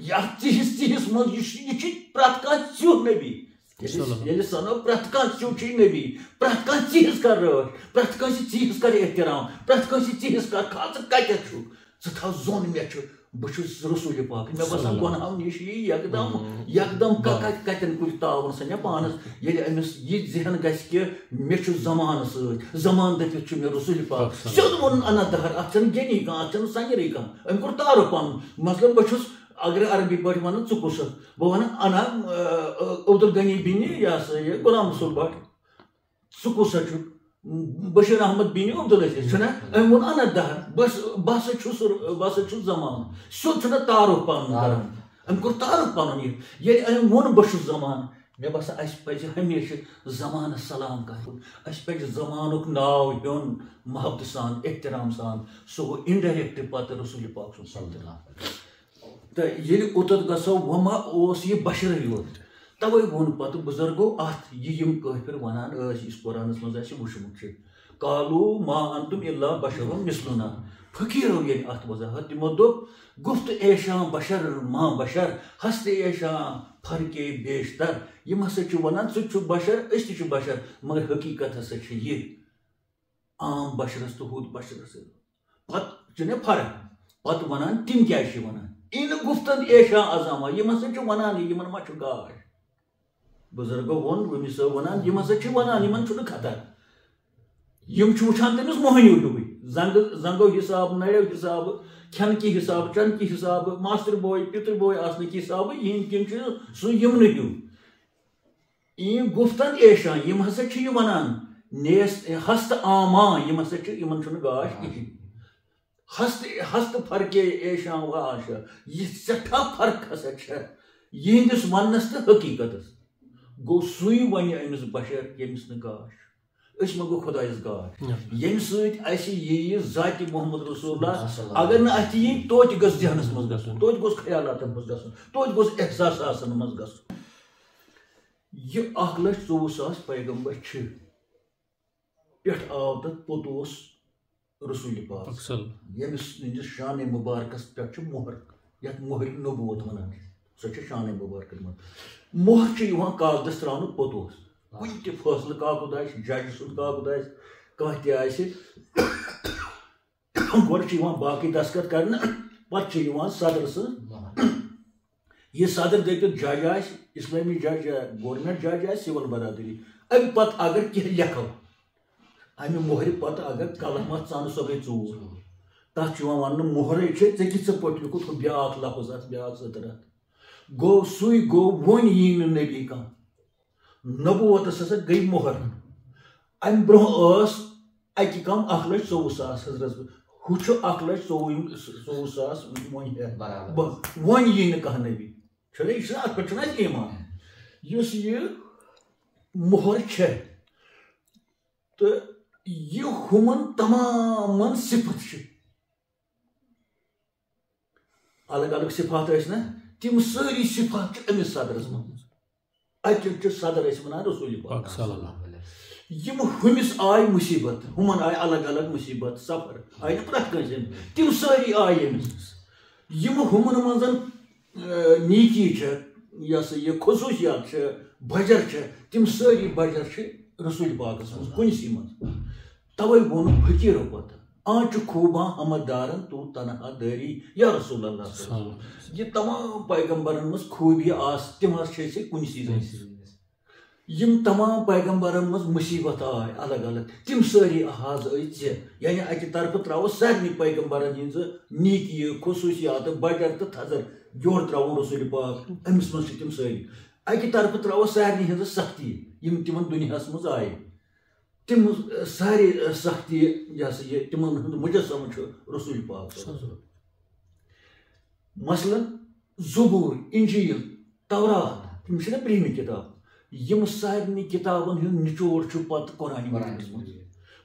یتھ ژِہِس منٛز یہِ چھِ پرٛٮ۪تھ کانٛہہ ژیوٚہ نبی ییٚلہِ سنو پرٛٮ۪تھ کانٛہہ ژیوٚہ چھُے نبی پرٛٮ۪تھ کانٛہہ ژِہِس کر رٲچھ پرٛٮ۪تھ کٲنٛسہِ ژِہِس کر احترام پرٛٮ۪تھ کٲنٛسہِ ژِہِس کر کھا ژٕ کتٮ۪تھ چھُکھ ژٕ تھاو زوٚن مےٚ چھُ بہٕ چھُس رسول پاک مےٚ باسان گۄنہو نِش یی یکدم کتٮ۪ن کُنہِ تاوُن سا مےٚ پانس ییٚلہِ أمِس یہِ ذہن گژھِ کہِ مےٚ چھُ زمانہٕ سۭتۍ زمان دٔپِتھ چھُ مےٚ رسول پاک سیوٚد ووٚنُن اننت دہر اتھ چھنہٕ گیٚنی کانٛہہ اتھ چھنہٕ سنگرٕے کانٛہہ أمۍ کوٚر تعارُف پنُن مطلب بہٕ چھُس اگر عربی پٲٹھۍ ونہٕ ژٕ کُس بہٕ ونہٕ انا عبدالغنی بِنہِ یہِ ہسا یہِ غلام رسول بٹ ژٕ کُس چھُکھ بشیر احمد بِنہِ عبدالعزیز چھُنہ أمۍ ووٚن اننت دہر بہٕ ہسا چھُس زمان سیوٚد چھُنہ تعارُف پنُن کران أمۍ کوٚر تعارُف پنُن ییٚلہِ أمۍ ووٚن بہٕ چھُس زمان مےٚ باسان اَسہِ پَزِ ہمیشہِ زمانس سلام کرُن اَسہِ پَزِ زمانُک ناو ہیوٚن محبتہٕ سان احترام سان سُہ گوٚو اِنڈایریکٹ پتہٕ رسول پاک سُنٛد صلی تہٕ ییٚلہِ اوٚتَتھ گژھو وۄنۍ ما اوس یہِ بشرٕے یوت توے ووٚن پتہٕ بُزرگو اتھ یِم کٲفِر ونان ٲسۍ یُس قرآنس منٛز اَسہِ وٕچھمُت چھُ قالو ما انتم الا بشر مثلنا فقیرو ییٚلہِ اتھ وضاحت تِمو دوٚپ گفت ایشاں بشر ما بشر ہست ایشاں فرقے بیشتر یِم ہسا چھِ ونان ژٕ تہِ چھُکھ بشر أسۍ تہِ چھِ بشر مگر حقیٖقت ہسا چھِ یہِ عام بشرس تہٕ ہُتھ بشرس پتہٕ چھِ نہ فرق پتہٕ ونان تِم کیٛازِ چھِ ونان اِن گفتن ایشاں عظاما یِم ہسا چھِ ونان یِمن ما چھُ گاش بُزرگو ووٚن ؤمِس صٲب ونان یِم ہسا چھِ ونان یِمن چھُنہٕ خطر یِم چھِ وٕچھان تٔمِس موہنیوٗ ہیوٗوٕے زنگو حساب نرٮ۪و حسابہٕ کھٮ۪نہٕ کہِ حسابہٕ چٮ۪نہٕ کہِ حسابہٕ ماستٕر بوے پِتٕر بوے آسنہٕ کہِ حسابہٕ یِہِنٛدۍ کِنۍ چھُ سُہ یِمنہٕ ہیوٗ یِم گُفتن ایشاں یِم ہسا چھِ یہِ ونان نیس ہستہٕ آما یِم ہسا چھِ یِمن چھُنہٕ گاش کِہیٖنۍ ہستہٕ فرقے ایشاں و آشا یہِ سٮ۪ٹھاہ فرق ہسا چھےٚ یِہنٛدِس وننس تہٕ حقیٖقتس گوٚو سُے ونہِ أمِس بشر ییٚمِس نہٕ گاش أسۍ ما گوٚو خۄدایس گاش ییٚمہِ سۭتۍ اَسہِ یِیہِ ذاتِ محمد رسول اللہ اگر نہٕ اَتھِ یی توتہِ گژھِ ذہنس منٛز گژھُن توتہِ گوٚژھ خیالاتن منٛز گژھُن توتہِ گوٚژھ احساساتن منٛز گژھُن یہِ 1,24,000 پیغمبر چھِ پٮ۪ٹھ آو تتھ پوٚت اوس رسول پاک ییٚمِس ہٕنٛدِس شانہِ مُبارکس پٮ۪ٹھ چھُ مۄہر یتھ مۄہرِ نبوت ونان سۄ چھِ شانہِ مُبارکس منٛز مۄہر چھُ یِوان کاغدس تراونہٕ پوٚت اوس کُنہِ تہِ فٲصلہٕ کاکُد آسہِ جج سُنٛد کاکُد آسہِ کانٛہہ تہِ آسہِ گۄڈٕ چھِ یِوان باقٕے دسخت کرنہٕ پتہٕ چھِ یِوان صدر سٕنٛز یہِ صدر دٔپِتھ جج آسہِ اسلٲمی جج یا گورمینٹ جج آسہِ سِول برادری امہِ پتہٕ اگر کینٛہہ لیکھو امہِ مۄہرِ پتہٕ اگر قلم اتھ ژانہٕ سۄ گٔے ژوٗر تتھ چھُ یِوان وننہٕ مۄہرے چھِ ژےٚ کِتھ ژٕ پٲٹھۍ لیوٚکھُتھ ہُہ بیٛاکھ لفظ اتھ بیٛاکھ سطر اتھ گوٚو سُے گوٚو وۄنۍ یی نہٕ نبی کانٛہہ نبوتس ہسا گٔے مۄہر امہِ برونٛہہ ٲس اکہِ کم 1,24,000 حضرت ہُہ چھُ 1,24,000 وۄنۍ یی نہٕ کانٛہہ نبی چھُنہ یہِ چھُنہ اتھ پٮ۪ٹھ چھُنہ اَسہِ ایمان یُس یہِ مۄہر چھےٚ تہٕ یہِ ہُمن تمامن صفت چھِ الگ الگ صفات ٲسۍ نہ تِم سٲری صفات چھِ أمِس صدرس منٛز اتہِ چھِ صدر ٲسۍ ونان رسول پاک یم ہمس آئی مصیبت ہمن آئی الگ الگ مصیبت سفر آئی نا پرٛٮ۪تھ کٲنٛسہِ تِم سٲری آیہِ أمِس یم ہمن منٛز نیکی چھِ یہ سا یہ خصوٗصیات چھِ بجر چھِ تِم سٲری بجر چھِ رسول پاکس منٛز کُنسی منٛز توے ووٚن فقیٖرو پتہٕ آنچ خوباں ہمت دارن تو تنہا داری یا رسول اللہ صلی اللہ علیہ وسلم یہ تمام پیغمبرن منٛز خوبی آس تِم حظ چھِ أسۍ کُنسی زٔنۍ یم تمام پیغمبرن منٛز مصیبت آے الگ الگ تِم سٲری حظ ٲسۍ ژےٚ یعنی اکہِ طرفہٕ ترٛاوو سارنٕے پیغمبرن ہِنٛزٕ نیکی خصوٗصیات بجر تہٕ تھزر یورٕ ترٛاوو رسول پاک أمِس منٛز چھِ تِم سٲری اکہِ طرفہٕ ترٛاوو سارنٕے ہِنٛزٕ سختی یم تِمن دُنیاہس منٛز آیہِ تِم سارے سختی یہ سا یہ تمن ہُنٛد مجسمہٕ چھُ رسول پاک مثلاً زبور انجیل تورات تِم چھِنہ پرٛیٚمہِ کِتاب یم سارنٕے کِتابن ہُنٛد نچوڑ چھُ پتہٕ قرآنِ مجیدس منٛز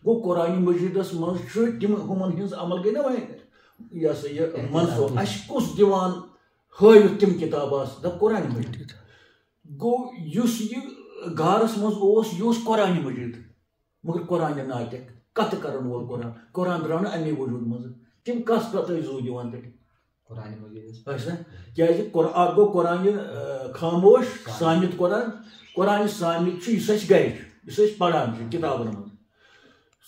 گوٚو قرآنِ مجیدس منٛز چھُ تِم ہُمن ہِنٛز عمل گٔے نہ وۄنۍ یہ سا یہ منسوخ اَسہِ کُس دِوان ہٲوِتھ تِم کِتاب آسہٕ دپ قرآنِ مجید گوٚو یُس یہِ گارس منٛز اوس یہِ اوس قرآنِ مجید مگر قرآن ناطق کتھ کرن وول قرآن درٛاو نہٕ امی وجوٗد منٛز تِم کس کتھ ٲسۍ زوٗ دِوان تیٚلہِ قرآنِ مجید کیازِ اکھ گوٚو قرآنہِ خاموش سامِت قرآنہِ سامِت چھُ یُس اَسہِ گرِ چھُ یُس أسۍ پران چھِ کِتابن منٛز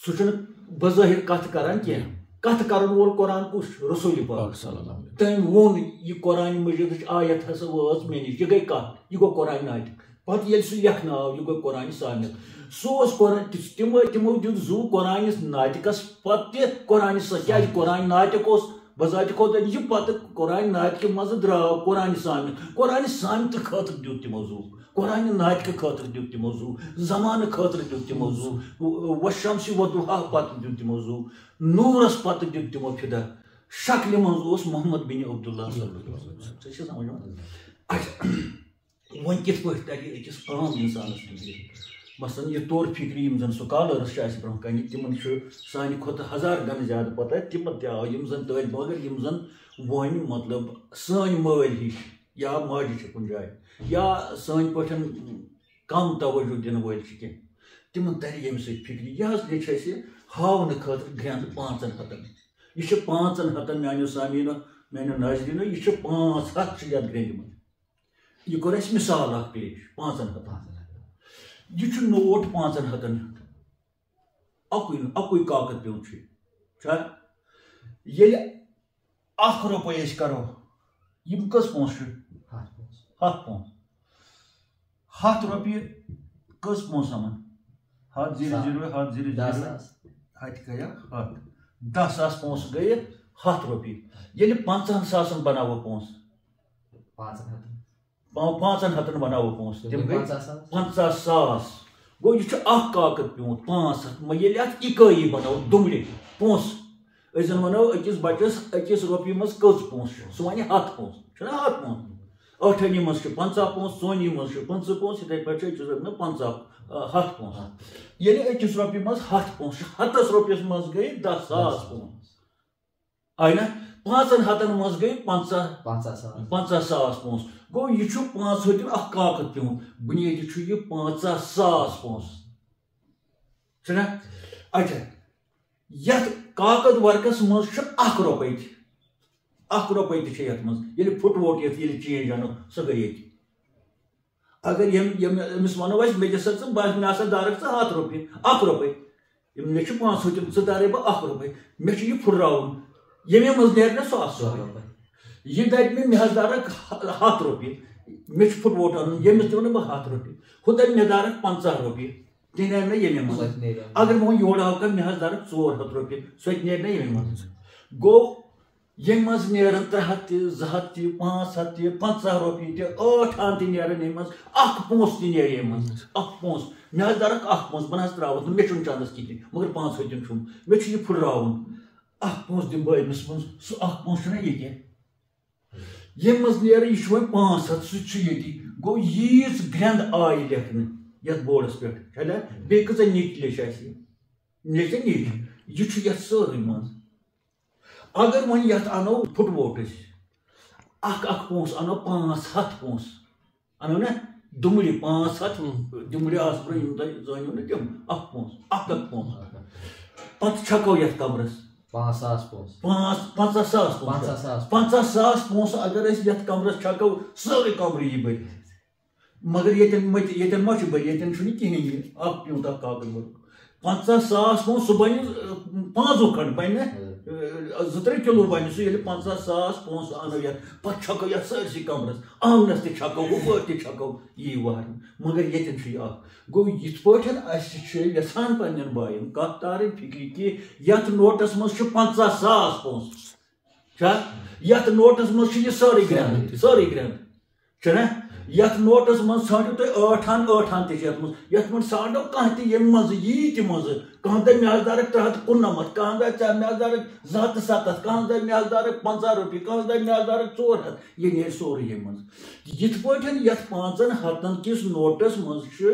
سُہ چھُنہٕ بظٲہر کتھ کران کینٛہہ کتھ کرن وول قرآن کُس چھُ رسول پاک تٔمۍ ووٚن یہِ قرآنِ مجیدٕچ آیت ہسا وٲژ مےٚ نِش یہِ گٔے کتھ یہِ گوٚو قرآنہِ ناطق پتہٕ ییٚلہِ سُہ لیکھنہٕ آو یہِ گوٚو قرآنہِ سامِت سُہ اوس قرآن تِمو دیُت زوٗ قرآنہِ ناطقس پتہٕ تہِ قرآنہِ کیازِ قرآنہِ ناطق اوس بذاتہِ کھۄتہٕ یہِ پتہٕ قرآنہِ ناطقہِ منٛزٕ درٛاو قرآنہِ سامِت خٲطرٕ دیُت تِمو زوٗ قرآنہِ ناطقہِ خٲطرٕ دیُت تِمو زوٗ زمانہٕ خٲطرٕ دیُت تِمو زوٗ وشمسہِ وضحاہ پتہٕ دیُت تِمو زوٗ نوٗرس پتہٕ دیُت تِمو فِدا شکلہِ منٛز اوس محمد بن عبداللہ صلی اللہ علیہ وسلم ژےٚ چھِ سمجھ اچھا وۄنۍ کِتھ پٲٹھۍ ترِ أکِس عام انسانس فِکرِ مثلاً یہ طور فکری یم زن سکالرس چھِ اَسہِ برونٛہہ کَنہِ تِمن چھُ سانہِ کھۄتہٕ ہزار گنہٕ زیادٕ پتہ تِمن تہِ آو یم زن طٲلبہِ مگر یم زن وۄنۍ مطلب سٲنۍ مٲلۍ ہِش یا ماجہِ چھِ کُنہِ جایہِ یا سٲنۍ پٲٹھۍ کم توجہ دِنہٕ وٲلۍ چھِ کینٛہہ تِمن ترِ ییٚمہِ سۭتۍ فکرِ یہِ حظ لیٚچھ اَسہِ ہاونہٕ خٲطرٕ گرٛٮ۪نٛد 500 یہِ چھِ 500 میانیو سامیٖنو میانیو ناظریٖنو یہِ چھِ 500 چھِ یتھ گرٛٮ۪نٛدِ منٛز یہِ کوٚر اَسہِ مثال اکھ پیش 500 یہ چھُ نوٹ 500 ہُنٛد اکُے کاکد پیوٚن چھُ ییٚلہِ 1 رۄپیہِ أسۍ کرو یِم کٔژ پونٛسہٕ چھُ 100 پونٛسہٕ 100 رۄپیہِ کٔژ پونٛسہٕ یِمن 100 0 0 100 0 ہتہِ گٔیے 100 10,000 پونٛسہٕ گٔیہِ 100 رۄپیہِ ییٚلہِ 50,000 بناوو پونٛسہٕ 500 بناوو پونٛسہٕ تِم گٔے 50,000 گوٚو یہِ چھُ اکھ کاکد پیوٚمُت 500 ییٚلہِ اتھ اِکٲیی بناوو دُمبرِ پونٛسہٕ أسۍ زن ونو أکِس بچس أکِس رۄپیہِ منٛز کٔژ پونٛسہٕ چھُ سُہ وَنہِ 100 پونٛسہٕ چھُنہ 100 پونٛسہٕ ٲٹھٲنی منٛز چھُ 50 پونٛسہٕ ژوٗنی منٛز چھُ 25 پونٛسہٕ یِتھٕے پٲٹھۍ چھُ أکِس رۄپیہِ منٛز 100 پونٛسہٕ ییٚلہِ أکِس رۄپیہِ منٛز 100 پونٛسہٕ چھُ 100 رۄپیَس منٛز گٔے 10,000 پونٛسہٕ آیہِ نہ 500 منٛز گٔے 50,000 پونٛسہٕ گوٚو یہِ چھُ 500 اکھ کاکد پیوٚمُت بُنیٲدی چھُ یہِ 50,000 پونٛسہٕ چھُنہ اچھا یتھ کاکد ورکس منٛز چھُ 1 رۄپیہِ تہِ 1 رۄپیہِ تہِ چھِ یتھ منٛز ییٚلہِ پھُٹ ووٹ یتھ ییٚلہِ چینج انو سۄ گٔے ییٚتہِ اگر أمِس ونو أسۍ مےٚ دِ سا ژٕ بس مےٚ ہسا دارکھ ژٕ 100 رۄپیہِ 1 رۄپیہِ مےٚ چھُ 500 ژٕ دارے بہٕ 1 رۄپیہِ مےٚ چھُ یہِ پھُٹراوُن ییٚمہِ منٛز نیرِ نہ سُہ 100 رۄپیہِ یہِ دپہِ مےٚ حظ دارکھ 100 رۄپیہِ مےٚ چھُ پھُٹ ووٹ انُن ییٚمِس دِمہٕ نہٕ بہٕ 100 رۄپیہِ ہُہ دپہِ مےٚ دارکھ 50 رۄپیہِ تہِ نیرِ نہ ییٚمہِ منٛز اگر بہٕ وۄنۍ یورٕ آو مےٚ حظ دارکھ 400 رۄپیہِ سۄ تہِ نیرِ نہ ییٚمہِ منٛز گوٚو ییٚمہِ منٛز نیرن 300 تہِ 200 تہِ 500 تہِ 50 رۄپیہِ تہِ 8 تہِ نیرن ییٚمہِ منٛز اکھ پونٛسہٕ تہِ نیرِ ییٚمہِ منٛز اکھ پونٛسہٕ مےٚ حظ دارکھ اکھ پونٛسہٕ بہٕ نہ حظ ترٛاوَتھ نہٕ مےٚ چھُنہٕ چندس کِہینۍ مگر 500 چھُم مےٚ چھُ یہِ پھُٹراوُن اکھ پونٛسہٕ دِمہٕ بہٕ أمِس منٛز سُہ اکھ پونٛسہٕ چھُنہ ییٚتہِ ییٚمہِ منٛز نیرِ یہِ چھُ وۄنۍ 500 سُہ تہِ چھُ ییٚتی گوٚو ییٖژ گرٛٮ۪نٛد آیہِ لیکھنہٕ یتھ بورڈس پٮ۪ٹھ چھَنا بیٚیہِ کۭژاہ نِچ لیٚچھ اَسہِ لیٚچھ نِچ یہِ چھُ یتھ سٲرٕے منٛز اگر وۄنۍ یتھ انو پھُٹ ووٹ أسۍ اکھ پونٛسہٕ انو 500 پونٛسہٕ انو نہ دمڑی 500 دمڑی آس برو یم تہ زانیو نہ تم اکھ پونس پتہ چھکو یتھ کمرس 5000 پونس 50,000 پونس اگر اس یتھ کمرس چھکو سارے کمرٕ یی بٔرِتھ مگر یتن ما چھُ بٔرِتھ یتن چھُنہٕ کِہیٖنۍ یہِ اکھ پیوٗنٛت اکھ کاغذ ورک 50,000 پونس سُہ بنہِ 5 کھنڈ بنہِ 2-3 کلو بنہِ سُہ ییٚلہِ 50,000 پونس انو یتھ پتہٕ چھکو یتھ سٲرسٕے کمرس آنگنس تہِ چھکو ہُپٲرۍ تہِ چھکو یی وارنہٕ مگر ییٚتٮ۪ن چھُ یہِ اکھ گوٚو یِتھ پٲٹھۍ اَسہِ چھِ یژھان پننٮ۪ن بایَن کتھ تارٕنۍ فکرِ کہِ یتھ نوٹس منٛز چھُ 50,000 پونس چھا یتھ نوٹس منٛز چھُ یہِ سٲرٕے گرٛینٛد چھُنا یتھ نوٹس منٛز ژھانڈِو تُہۍ 8 تہِ چھِ یتھ منٛز یتھ منٛز ژھانڈو کانٛہہ تہِ ییٚمہِ منٛزٕ یی تہِ منٛزٕ کانٛہہ دپہِ مےٚ حظ دارکھ 399 کانٛہہ دپہِ مےٚ حظ دارکھ 207 کانٛہہ دپہِ مےٚ حظ دارکھ 50 رۄپیہِ کانٛہہ دپہِ مےٚ حظ دارکھ 400 یہِ نیرِ سورُے ییٚمہِ منٛز یِتھ پٲٹھۍ یتھ 500 کِس نوٹس منٛز چھُ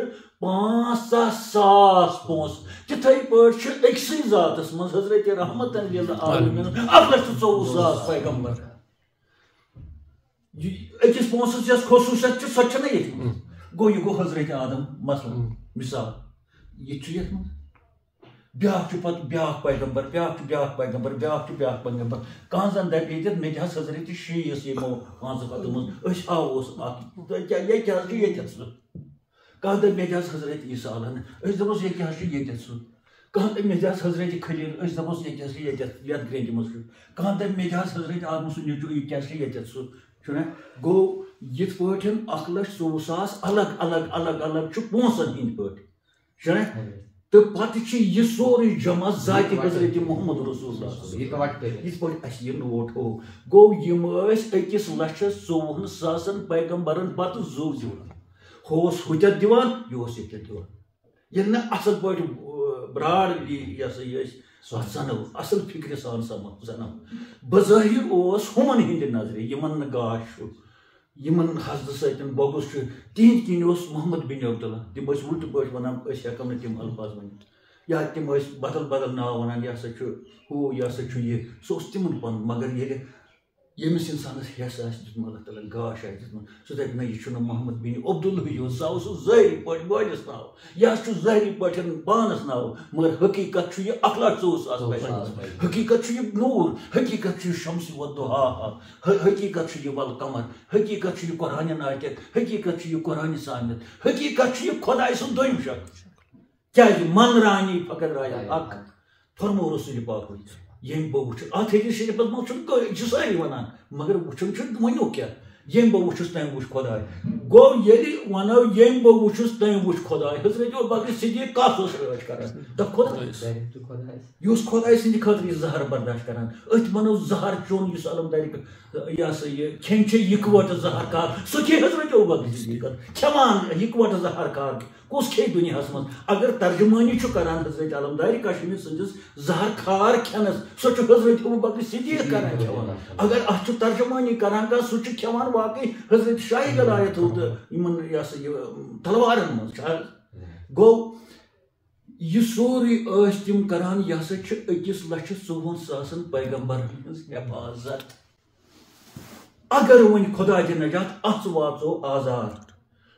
5,000 پونس تِتھے پٲٹھۍ چھُ أکسٕے ذاتس منٛز حضرت رحمتن للعالمین 1,24,000 پیغمبر أکِس پونسس یۄس خصوٗصیت چھِ سۄ چھنہ ییٚتہِ گوٚو یہِ گوٚو حضرت آدم مثلاً مثال یہِ تہِ چھُ یتھ منٛز بیٛاکھ چھُ پتہٕ بیٛاکھ پیغمبر بیٛاکھ چھُ بیٛاکھ پیغمبر بیٛاکھ چھُ بیٛاکھ پیغمبر کانٛہہ زن دپہِ ییٚتٮ۪تھ مےٚ تہِ حظ حضرت شیٖس یِمو 500 منٛز أسۍ ہاووس اکھ ییٚتہِ حظ چھُ ییٚتٮ۪تھ سُہ کانٛہہ دپہِ مےٚ تہِ حظ حضرت عیٖسیٰ علیٰ أسۍ دپوس ییٚتہِ حظ چھُ ییٚتٮ۪تھ سُہ کانٛہہ دپہِ مےٚ تہِ حظ حضرت خلیٖل أسۍ دپوس ییٚتہِ حظ چھُ ییٚتٮ۪تھ یتھ گرٛینٛدِ منٛز چھُ کانٛہہ دپہِ مےٚ تہِ حظ حضرت آدم سُنٛد نیٚچوٗ یہِ تہِ حظ چھُ ییٚتٮ۪تھ سُہ چھُنہ گوٚو یِتھ پٲٹھۍ 1,24,000 الگ چھُ پونٛسن ہٕنٛدۍ پٲٹھۍ چھُنہ تہٕ پتہٕ چھُ یہِ سورُے جمع ذاتِ حضرت محمد رسول اللہ یِتھ پٲٹھۍ اَسہِ یہِ نوٹ ہوو گوٚو یِم ٲسۍ 1,24,000 پیغمبرن پتہٕ زُو دِوان ہُہ اوس ہُتٮ۪تھ دِوان یہِ اوس ییٚتٮ۪تھ دِوان ییٚلہِ نہٕ اصل پٲٹھۍ براڈلی یہِ ہسا یہِ أسۍ اتھ زنو اصل فکرِ سان زنو بظٲہر اوس ہُمن ہٕنٛدِ نظرِ یِمن نہٕ گاش چھُ یِمن حسدٕ سۭتۍ بۄگُز چھُ تِہنٛدۍ کِنۍ اوس محمد بن عبداللہ تِم ٲسۍ وُلٹہٕ پٲٹھۍ ونان أسۍ ہٮ۪کو نہٕ تِم الفاظ ؤنِتھ یا تِم ٲسۍ بدل ناو ونان یہِ ہسا چھُ ہُہ یہِ ہسا چھُ یہِ سُہ اوس تِمن پنُن مگر ییٚلہِ ییٚمِس اِنسانس ہٮ۪س آسہِ دیُتمُت اللہ تعالیٰ گاش آسہِ دیُتمُت سُہ دپہِ نہ یہِ چھُنہٕ محمد بن عبداللہ یوت سُہ آو سُہ ظٲہری پٲٹھۍ مٲلِس ناو یا چھُ ظٲہری پٲٹھۍ پانس ناو مگر حقیٖقت چھُ یہِ 1,24,000 حقیٖقت چھُ یہِ نوٗر حقیٖقت چھُ یہِ شمس والضحیٰ حقیٖقت چھُ یہِ والقمر حقیٖقت چھُ یہِ قرآنِ ناطق حقیٖقت چھُ یہِ قرآنِ سامِت حقیٖقت چھُ یہِ خۄداے سُنٛد دوٚیِم شخص کیازِ من رانی فقط رایا حق فرمو رسول پاک ییٚمۍ بہٕ وٕچھُس اتھ حدیٖث شریٖفس منٛز چھُنہٕ سٲری ونان مگر وٕچھُن چھُ ؤنِو کیٛاہ ییٚمۍ بہٕ وٕچھُس تٔمۍ وٕچھ خۄداے گوٚو ییٚلہِ ونو ییٚمۍ بہٕ وٕچھُس تٔمۍ وٕچھ خۄداے حضرت ابوبکر صدیٖق کتھ اوس رٲچھ کران دپ خۄداے یہِ اوس خۄداے سٕنٛدِ خٲطرٕ یہِ زہر برداشت کران أتھۍ ونو زہر چوٚن یُس علمدارِ یہِ ہسا یہِ کھٮ۪ن چھِ یِکوَٹہٕ زہر کار سُہ کھے حضرت ابوبکر صدیٖقن کھٮ۪وان یِکوَٹہٕ زہر کار کُس کھے دُنیاہس منٛز اگر ترجمٲنی چھُ کران حضرت علمدارِ کشمیٖر سٕنٛدِس زہر کھار کھٮ۪نس سۄ چھُ حضرت ابوبکر صدیٖق کران کھٮ۪وان اگر اتھ چھُ ترجمٲنی کران کانٛہہ سُہ چھُ کھٮ۪وان واقعی حضرت شاہی غلایتو تہٕ یِمن یہِ ہسا یہِ تلوارن منٛز چھُ گوٚو یہِ سورُے ٲسۍ تِم کران یہِ ہسا چھُ 1,24,000 پیغمبرن ہٕنٛز حفاظت اگر وۄنۍ خۄدا دِ نجات اتھ واژو آزار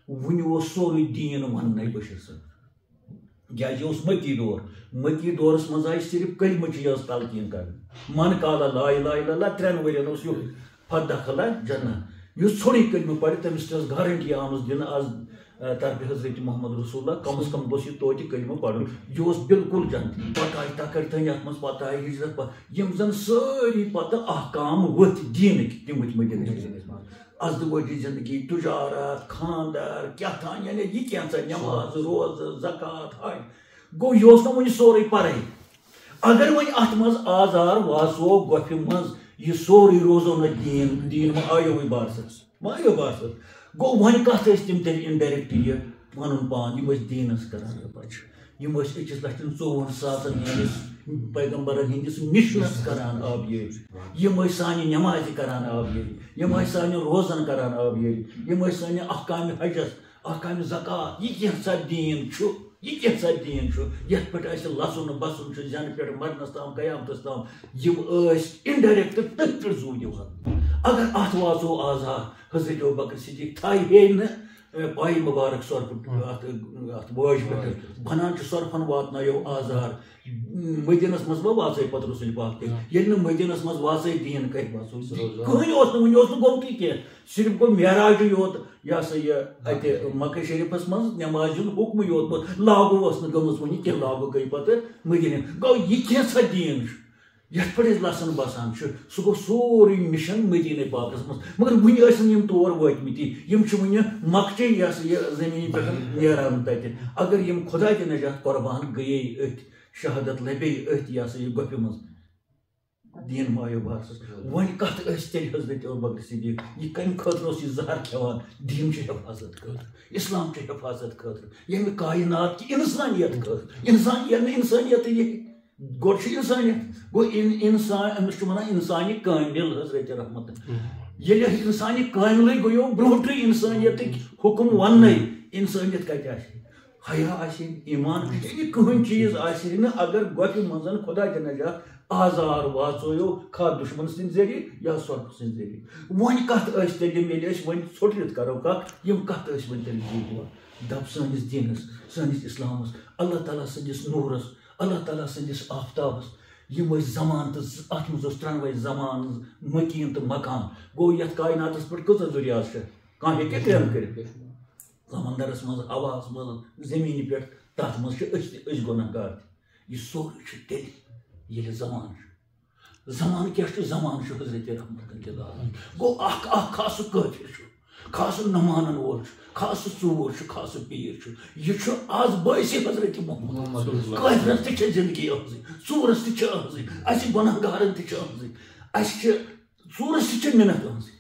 وُنہِ اوس سورُے دیٖن وننٕے بشیر صٲب کیازِ یہِ اوس متی دورس منٛز آیہِ صرف کلمٕچ یٲژ تلقیٖن کرنہٕ من قال لا اِلہَ اِلَّا اللہ 3 ؤرین اوس یِہُے فدخل جنت یُس ژھوٚرُے کلمہٕ پرِ تٔمِس تہِ ٲس گارنٹی آمٕژ دِنہٕ آز طرفہِ حضرت محمد رسول اللہ کم از کم گوٚژھ یہِ توتہِ کلمہٕ پرُن یہِ اوس بالکل جنتی پتہٕ آیہِ تکرتٲنی اتھ منٛز پتہٕ آیہِ ہجرت یِم زن سٲری پتہٕ احکام ؤتھۍ دیٖنٕکۍ تِم ؤتھۍ مدیٖنہٕ ازدوٲجی زندگی تجارت خاندر کیٛاہ تام یعنی یہِ کینٛژھا نٮ۪ماز روزٕ زکات حج گوٚو یہِ اوس نہٕ وُنہِ سورُے پرے اگر وۄنۍ اتھ منٛز آزار واسو گۄپھِ منٛز یہِ سورُے روزو نہٕ دیٖن ما آیوٕے بارسس ما آیو بارسس گوٚو وۄنۍ کتھ ٲسۍ تِم تیٚلہِ انڈایریکٹ یہِ پنُن پان یِم ٲسۍ دیٖنس کران یِم ٲسۍ 1,24,000 ہٕنٛدِس پیغمبرن ہٕنٛدِس مِشنس کران آبیٲری یِم ٲسۍ سانہِ نٮ۪مازِ کران آبیٲری یِم ٲسۍ سانہِ روزن کران آبیٲری یِم ٲسۍ سانہِ احکامِ حجس احکامِ زکات یہِ کینٛژھا دیٖن چھُ یتھ پٮ۪ٹھ اسہِ لسُن بسُن چھُ زینہٕ پٮ۪ٹھ مرنس تام قیامتس تام یِم ٲسۍ انڈایریکٹ تٔتھۍ پٮ۪ٹھ زوٗ دِوان اگر اتھ واژو آزار حضرت ابوبکر صدیٖق تھایہِ ہے نہٕ پائی مبارک سرف واج پہ بنان سرفن واتنایو آزار مدینس مز واژے پتہ رسول پاک تہ ییٚلہِ نہٕ مدینس مز واژے دین کتہِ واسو کٕہٕنۍ اوس نہٕ وٕنہِ اوس نہٕ گومتٕے کینٛہہ صرف گوٚو معراجٕے یوت یہ سا یہ اتہِ مکہ شریفس منٛز نٮ۪مازِ ہُنٛد حُکمٕے یوت لاگوٗ ٲس نہٕ گٔمٕژ وٕنہِ کینٛہہ لاگوٗ گٔے پتہٕ مدیٖنہ گوٚو یہِ کینٛژھا دیٖن چھُ یتھ پٮ۪ٹھ أسۍ لسن بسان چھُ سُہ گوٚو سورُے مِشن مدیٖنہ پاکس منٛز مگر وٕنہِ ٲسۍ نہٕ یِم تور وٲتمٕتی یِم چھِ وٕنہِ مکچے یہ سا یہِ زٔمیٖن پٮ۪ٹھ نیران تتہِ اگر یِم خۄدا تہِ نجات قۄربان گٔیے أتھۍ شہادت لبے أتھۍ یہ سا یہِ گۄپھِ منٛز دین مایو بارسس وۄنۍ کتھ ٲسۍ تیٚلہِ حضرت ابوبکر صدیق یہِ کمہِ خٲطرٕ اوس یہِ زہر کھٮ۪وان دین چہِ حفاظت خٲطرٕ اسلام چہِ حفاظت خٲطرٕ ییٚمہِ کاینات کہِ انسانیت خٲطرٕ انسان ییٚلہِ نہٕ انسانیتٕے یہِ گۄڈٕ چھُ انسانیت گوٚو انسان أمِس چھُ ونان انسانہِ کامل حضرت رحمت ییٚلہِ انسانہِ کاملٕے گوٚیو برونٛٹھٕے انسانیتٕکۍ حُکم وننٕے انسانیت کتہِ آسہِ حیا آسہِ ایمان یہِ کٕہٕنۍ چیٖز آسہِ نہٕ اگر گۄپھِ منٛز خۄدا تہِ نجات آزار واژویو کھا دشمن سٕنٛدۍ ذٔریعہٕ یا سۄرپہٕ سٕنٛدۍ ذٔریعہٕ وۄنۍ کتھ ٲسۍ تیٚلہِ ییٚلہِ أسۍ وۄنۍ ژھوٚٹرِتھ کرو کتھ یِم کتھ ٲسۍ وۄنۍ تیٚلہِ جی دِوان دپ سٲنِس دیٖنس سٲنِس اسلامس اللہ تعالیٰ سٕنٛدِس نوٗرس اللہ تعالیٰ سٕنٛدِس آفتابس یِم ٲسۍ زمان تہٕ اتھ منٛز اوس ترٛنوَے زمان مکیٖن تہٕ مکان گوٚو یتھ کایناتس پٮ۪ٹھ کۭژاہ ذُریات چھےٚ کانٛہہ ہیٚکہِ کرٛیم کٔرِتھ سمندرس منٛز ہواہس منٛز زٔمیٖنہِ پٮ۪ٹھ تتھ منٛز چھِ أسۍ گۄناہ گار تہِ یہِ سورُے چھُ تیٚلہِ ییٚلہِ زمان چھُ زمان کیٛاہ چھُ زمان چھُ حضرت رحمت گوٚو اکھ کھا سُہ کٲفِر چھُ کھا سُہ نہ مانن وول چھُ کھا سُہ ژوٗر چھُ کھا سُہ پیٖر چھُ یہِ چھُ آز باعث حضرت محمد کٲفرس تہِ چھِ زندگی أہنٛزٕے ژوٗرس تہِ چھِ أہنٛزٕے اَسہِ گۄناہ گارن تہِ چھِ أہنٛزٕے اَسہِ چھِ ژوٗرس تہِ چھِ مِنت أہنٛزٕے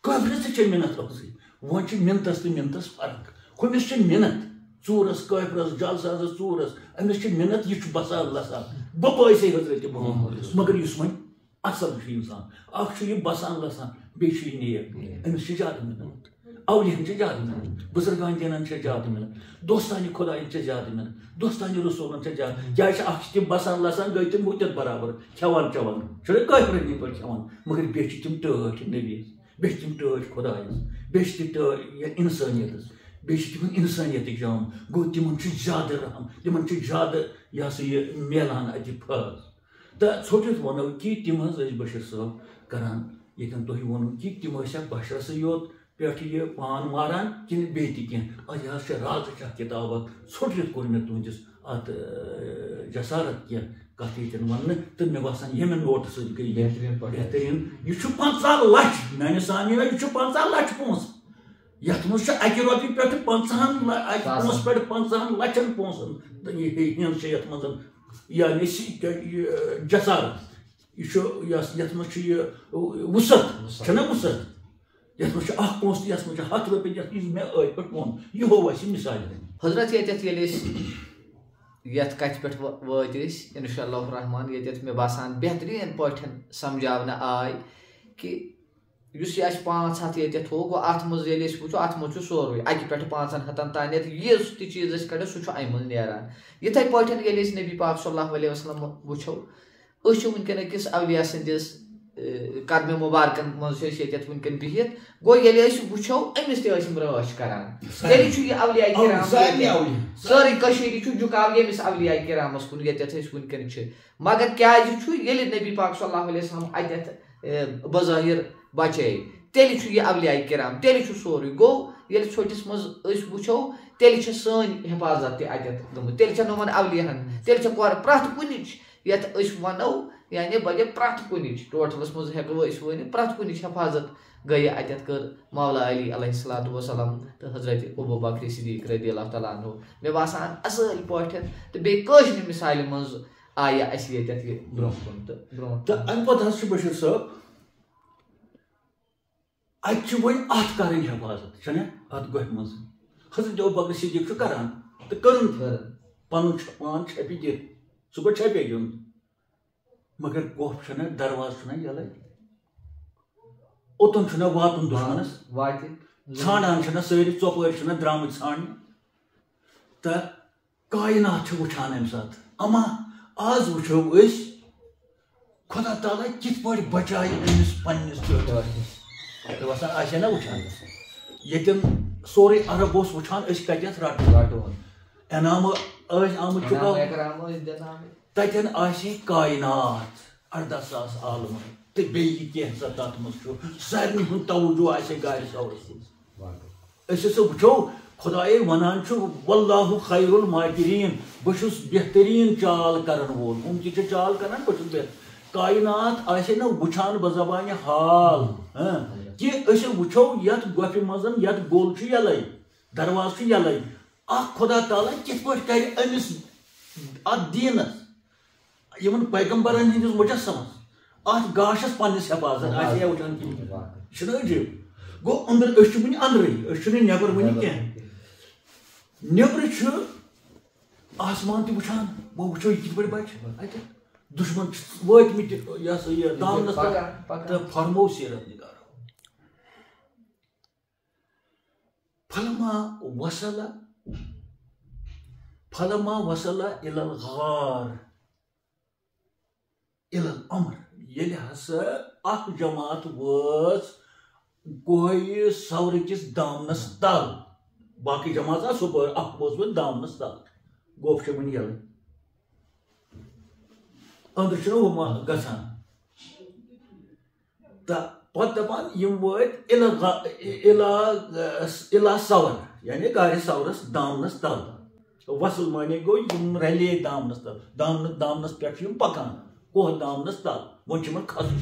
کٲفرس تہِ چھِ مِنت أہنٛزٕے وۄنۍ چھِ مِنتس تہٕ مِنتس فرق ہُمِس چھِ مِنت ژوٗرس کٲفرس جلسازس ژوٗرس أمِس چھِ مِنت یہِ چھُ بسان لسان بہٕ باعثے حضرت محمد مگر یُس وۄنۍ اصل چھُ انسان اکھ چھُ یہِ بسان لسان بیٚیہِ چھُ یہِ نیک أمِس چھِ زیادٕ مِنت اولین چھِ زیادٕ مِنت بُزرگان دیٖنن چھِ زیادٕ مِنت دوستانہِ خۄدایَن چھِ زیادٕ مِنت دوستانہِ رسوٗلن چھِ زیادٕ کیٛازِ اکھ چھِ تِم بسان لسان گٔے تِم ہُتٮ۪تھ برابر کھٮ۪وان چٮ۪وان چھُنہ کٲفرَنی پٲٹھۍ کھٮ۪وان مگر بیٚیہِ چھِ تِم ٹٲٹھۍ نبیَس بیٚیہِ چھِ تِم ٹٲٹھۍ خۄدایَس بیٚیہِ چھِ تِم ٹٲٹھۍ انسٲنیتس بیٚیہِ چھِ تِمن انسٲنیتٕکۍ جام گوٚو تِمن چھُ زیادٕ رحم تِمن چھُ زیادٕ یہ سا یہِ میلان اتہِ فٲض تہٕ ژھوٚٹِتھ وَنو کہِ تِم حظ ٲسۍ بشیٖر صٲب کران ییٚتٮ۪ن تۄہہِ ووٚنوٕ کہِ تِم ٲسیا بشرسٕے یوت پٮ۪ٹھ یہِ پان ماران کِنہٕ بیٚیہِ تہِ کینٛہہ اَتہِ حظ چھِ رازٕچ اکھ کِتاب اکھ ژھوٚٹِتھ کوٚر مےٚ تُہنٛدِس اتھ جسارت کینٛہہ کتھ ییٚتٮ۪ن وننہٕ تہٕ مےٚ باسان ییٚمہِ نوٹہٕ سۭتۍ گٔے بہتریٖن یہِ چھُ 50 لچھ میانہِ سامعیٖنو یہِ چھُ 50 لچھ پونٛسہٕ یتھ منٛز چھُ اکہِ رۄپیہِ پٮ۪ٹھ 50 پونٛسہٕ پٮ۪ٹھ 50 لچھن پونٛسن ہِنٛز چھِ یتھ منٛز یعنی جسارت یہِ چھُ یتھ منٛز چھُ یہِ وُسعت چھُنہ وُسعت یتھ منٛز چھُ اکھ پونٛسہٕ یتھ منٛز چھُ 100 رۄپیہِ یتھ یُس مےٚ ٲدۍ پٲٹھۍ ووٚن یہِ ہوو اَسہِ مِثالہِ حضرت ییٚتٮ۪تھ ییٚلہِ أسۍ یتھ کتھِ پٮ۪ٹھ وٲتۍ أسۍ انشاء اللہ الرحمان ییٚتٮ۪تھ مےٚ باسان بہتریٖن پٲٹھۍ سمجھاونہٕ آے کہِ یُس یہِ اَسہِ 500 ییٚتٮ۪تھ تھوٚو گوٚو اتھ منٛز ییٚلہِ أسۍ وٕچھو اتھ منٛز چھُ سورُے اکہِ پٮ۪ٹھ 500 تانٮ۪تھ یُس تہِ چیٖز أسۍ کڑو سُہ چھُ امہِ منٛز نیران یِتھٕے پٲٹھۍ ییٚلہِ أسۍ نبی پاک صلی اللہ علیہ وسلم وٕچھو أسۍ چھِ وٕنکیٚن أکِس اولیا سٕنٛدِس قدمہِ مُبارکن منٛز چھِ أسۍ ییٚتٮ۪تھ وٕنکیٚن بِہِتھ گوٚو ییٚلہِ أسۍ وٕچھو أمِس تہِ ٲسۍ یِم رٲچھ کران تیٚلہِ چھُ یہِ اولیا کرام سٲرٕے کٔشیٖرِ چھُ جُکاو ییٚمِس اولیا کرامس کُن ییٚتٮ۪تھ أسۍ وٕنکیٚن چھِ مگر کیازِ چھُ ییٚلہِ نبی پاک صلی اللہ علیہ وسلم اتٮ۪تھ بظٲہِر بچے تیٚلہِ چھُ یہِ اولیا کرام تیٚلہِ چھُ سورُے گوٚو ییٚلہِ ژھوٚٹِس منٛز أسۍ وٕچھو تیٚلہِ چھِ سٲنۍ حفاظت تہِ اتٮ۪تھ گٔمٕژ تیٚلہِ چھےٚ نہٕ یِمن اولِیاہن تیٚلہِ چھےٚ پرٛٮ۪تھ کُنِچ یتھ أسۍ ونو یعنی بلکہِ پرٛٮ۪تھ کُنِچ ٹوٹلس منٛز ہٮ۪کو أسۍ ؤنِتھ پرٛٮ۪تھ کُنِچ حفاظت گٔیہِ اتٮ۪تھ کٔر مولا علی علیہ الصلوۃ والسلام تہٕ حضرت ابوبکر صدیق رضی اللہ تعالیٰ عنہ مےٚ باسان اصل پٲٹھۍ تہٕ بیٚیہِ کٲشرِ مثالہِ منٛز آیہِ اَسہِ ییٚتٮ۪تھ یہِ برونٛہہ کُن تہٕ برونٛٹھ تہٕ اَمہِ پتہٕ حظ چھُ بشیٖر صٲب اتہِ چھِ وۄنۍ اتھ کرٕنۍ حفاظت چھنہ اتھ گۄپھِ منٛز حضرت ابوبکر صدیق چھُ کران تہٕ کٔرٕن پنُن پان چھپہِ دِتھ سُہ گوٚو چھپے دیُن مگر گۄپھ چھُنہ دروازٕ چھُنہ یَلے اوٚتن چھُنہ واتُن دُشمنس واتہِ ژھانڈان چھِنہ سٲری ژۄپٲرۍ چھِنہ درٛامٕتۍ ژھانڈنہِ تہٕ کاینات چھُ وٕچھان اَمہِ ساتہٕ اما آز وٕچھو أسۍ خۄدا تعالیٰ کِتھ پٲٹھۍ بچایہِ أمِس پننِس ٹٲٹھِس مےٚ باسان آسہِ ہا نہ وٕچھان ییٚتٮ۪ن سورے عرب اوس وٕچھان أسۍ کتٮ۪تھ رٹو انعام ٲسۍ آمٕتۍ چُکاو تتٮ۪ن آسہِ کاینات 18,000 عالم تہٕ بیٚیہِ کینٛژھا تتھ منٛز چھُ سارنٕے ہُنٛد توجہ آسہِ گاڑِ سورس منٛز أسۍ ہسا وٕچھو خۄدایے وَنان چھُ واللہ خیر الماکرین بہٕ چھُس بہتریٖن چال کرن وول یِم تہِ چھِ چال کران بہٕ چھُس کاینات آسہِ نہٕ وٕچھان بزبانہِ حال کہِ أسۍ وٕچھو یتھ گۄپھِ منٛز یتھ گوٚل چھُ یَلے دروازٕ چھُ یَلے اکھ خۄدا تعالیٰ کِتھ پٲٹھۍ کرِ أمِس اتھ دیٖنس یِمن پیغمبرن ہٕنٛدِس مُجسمس اتھ گاشس پننِس حفاظت آسہِ ہے وٕچھان کِہیٖنۍ یہِ چھُنہ عجیٖب گوٚو أنٛدرٕ أسۍ چھِ وٕنہِ أنٛدرٕے أسۍ چھِنہٕ نٮ۪بر وٕنہِ کینٛہہ نٮ۪برٕ چھُ آسمان تہِ وٕچھان وۄنۍ وٕچھو یہِ کِتھ پٲٹھۍ بچہِ اتہِ دُشمن چھِ وٲتمٕتۍ یہِ ہسا یہِ دامنس تہٕ فرمو سیٖرت نِگارو فلما وصل الى الغار الى الامر ییٚلہِ ہسا اکھ جماعت وٲژ کوہِ سورٕکِس دامنس تل باقٕے جماعت آسہٕ ہُپٲرۍ اکھ ووٚژمُت دامنس تل گوٚپھ چھِ وٕنہِ یَلے أنٛدرٕ چھُنہ ہُہ گژھان تہٕ پتہٕ دپان یِم وٲتۍ اِلا سور یعنی گارِ سورس دامنس تل وصل معنی گوٚو یِم رلے دامنس تل دامنس پٮ۪ٹھ چھِ یِم پکان کوہ دامنس تل وۄنۍ چھُ یِمن کھسُن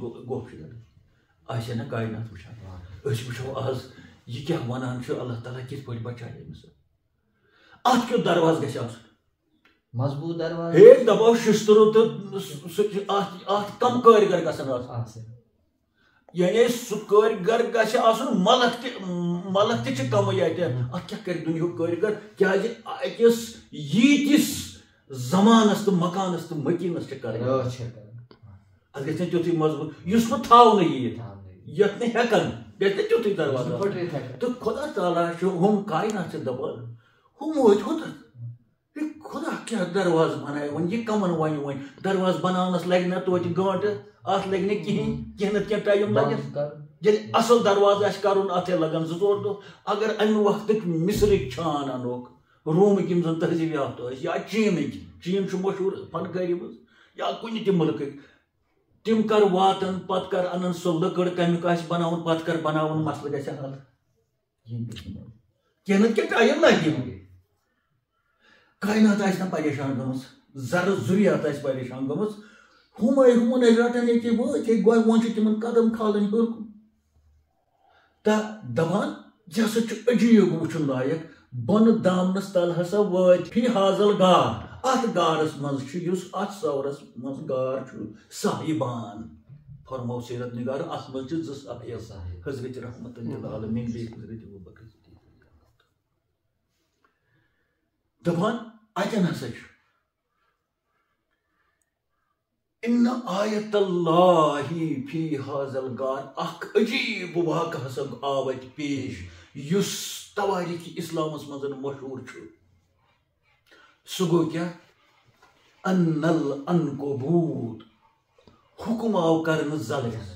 گوٚپھ چھُ یَلے آسہِ نہ کاینات وٕچھان أسۍ وٕچھو آز یہِ کیٛاہ وَنان چھُ اللہ تعالیٰ کِتھ پٲٹھۍ بچایہِ أمِس اتھ کیُتھ دروازٕ گژھِ آسُن مضبوٗط دروازٕ ہے دپو شِستٕروٗ تہٕ سُہ چھُ اتھ کم کٲرۍگر گژھن آسٕنۍ یعنی سُہ کٲرۍگر گژھِ آسُن ملک تہِ چھِ کمٕے اتہِ اتھ کیٛاہ کرِ دُنیہُک کٲرۍگر کیٛازِ أکِس ییٖتِس زمانس تہٕ مکانس تہٕ مکیٖنس چھِ کرٕنۍ اتھ گژھِ نہٕ تیُتھُے مضبوٗط یُس نہٕ تھاونہٕ یِیہِ یتھ نہٕ ہٮ۪کن گژھِ نہٕ تیُتھُے دروازٕ تہٕ خۄدا تعالیٰ چھُ ہُم کاینات چھِ دپان ہُم وٲتۍ ہوٚتتھ خۄدا کیٛاہ دروازٕ بنایہِ وۄنۍ یہِ کمن وَنہِ وۄنۍ دروازٕ بناونس لگہِ نہ توتہِ گٲنٛٹہٕ اتھ لگہِ نہٕ کینٛہہ نتہٕ کینٛہہ ٹایم لگٮ۪س ییٚلہِ اصل دروازٕ آسہِ کرُن اتھ ہے لگن 2-4 دۄہ اگر امہِ وقتٕکۍ مصرٕکۍ چھان انوکھ رومٕکۍ یِم زن تہذیٖب یافتہٕ ٲسۍ یا چیٖنٕکۍ چیٖن چھُ مشہوٗر فنکٲری منٛز یا کُنہِ تہِ مُلکٕکۍ تِم کر واتن پتہٕ کر انن سُہ لٔکٕر کمیُک آسہِ بناوُن پتہٕ کر بناوُن مسلہٕ گژھِ حل کینٛہہ نتہٕ کینٛہہ ٹایم لگہِ کاینات آسہِ نہ پریشان گٔمٕژ زرٕ ذُریات آسہِ پریشان گٔمٕژ ہُمن رٹان ییٚکیٛاہ وٲتۍ وۄنۍ چھُ تِمن قدم کھالٕنۍ ہیوٚر تہٕ دپان یہِ ہسا چھُ عجیٖب وٕچھُن لایق بۄنہٕ دامنس تل ہسا وٲتۍ فی حاظل غار اتھ غارس منٛز چھُ یُس اتھ سورس منٛز غار چھُ صاحبان فرمو سیرت نگار اتھ منٛز چھِ 2 صاحب حضرت رحمت للعالمین بیٚیہِ حضرت ابوبکر دپان اتٮ۪ن ہسا چھُ ان آیت اللہ فی حاظل غار اکھ عجیٖب واقعہٕ ہسا آو اتہِ پیش یُس تواریٖخ اسلامس منٛز مشہوٗر چھُ سُہ گوٚو کیٛاہ ان العنکبوت حُکم آو کرنہٕ زلرس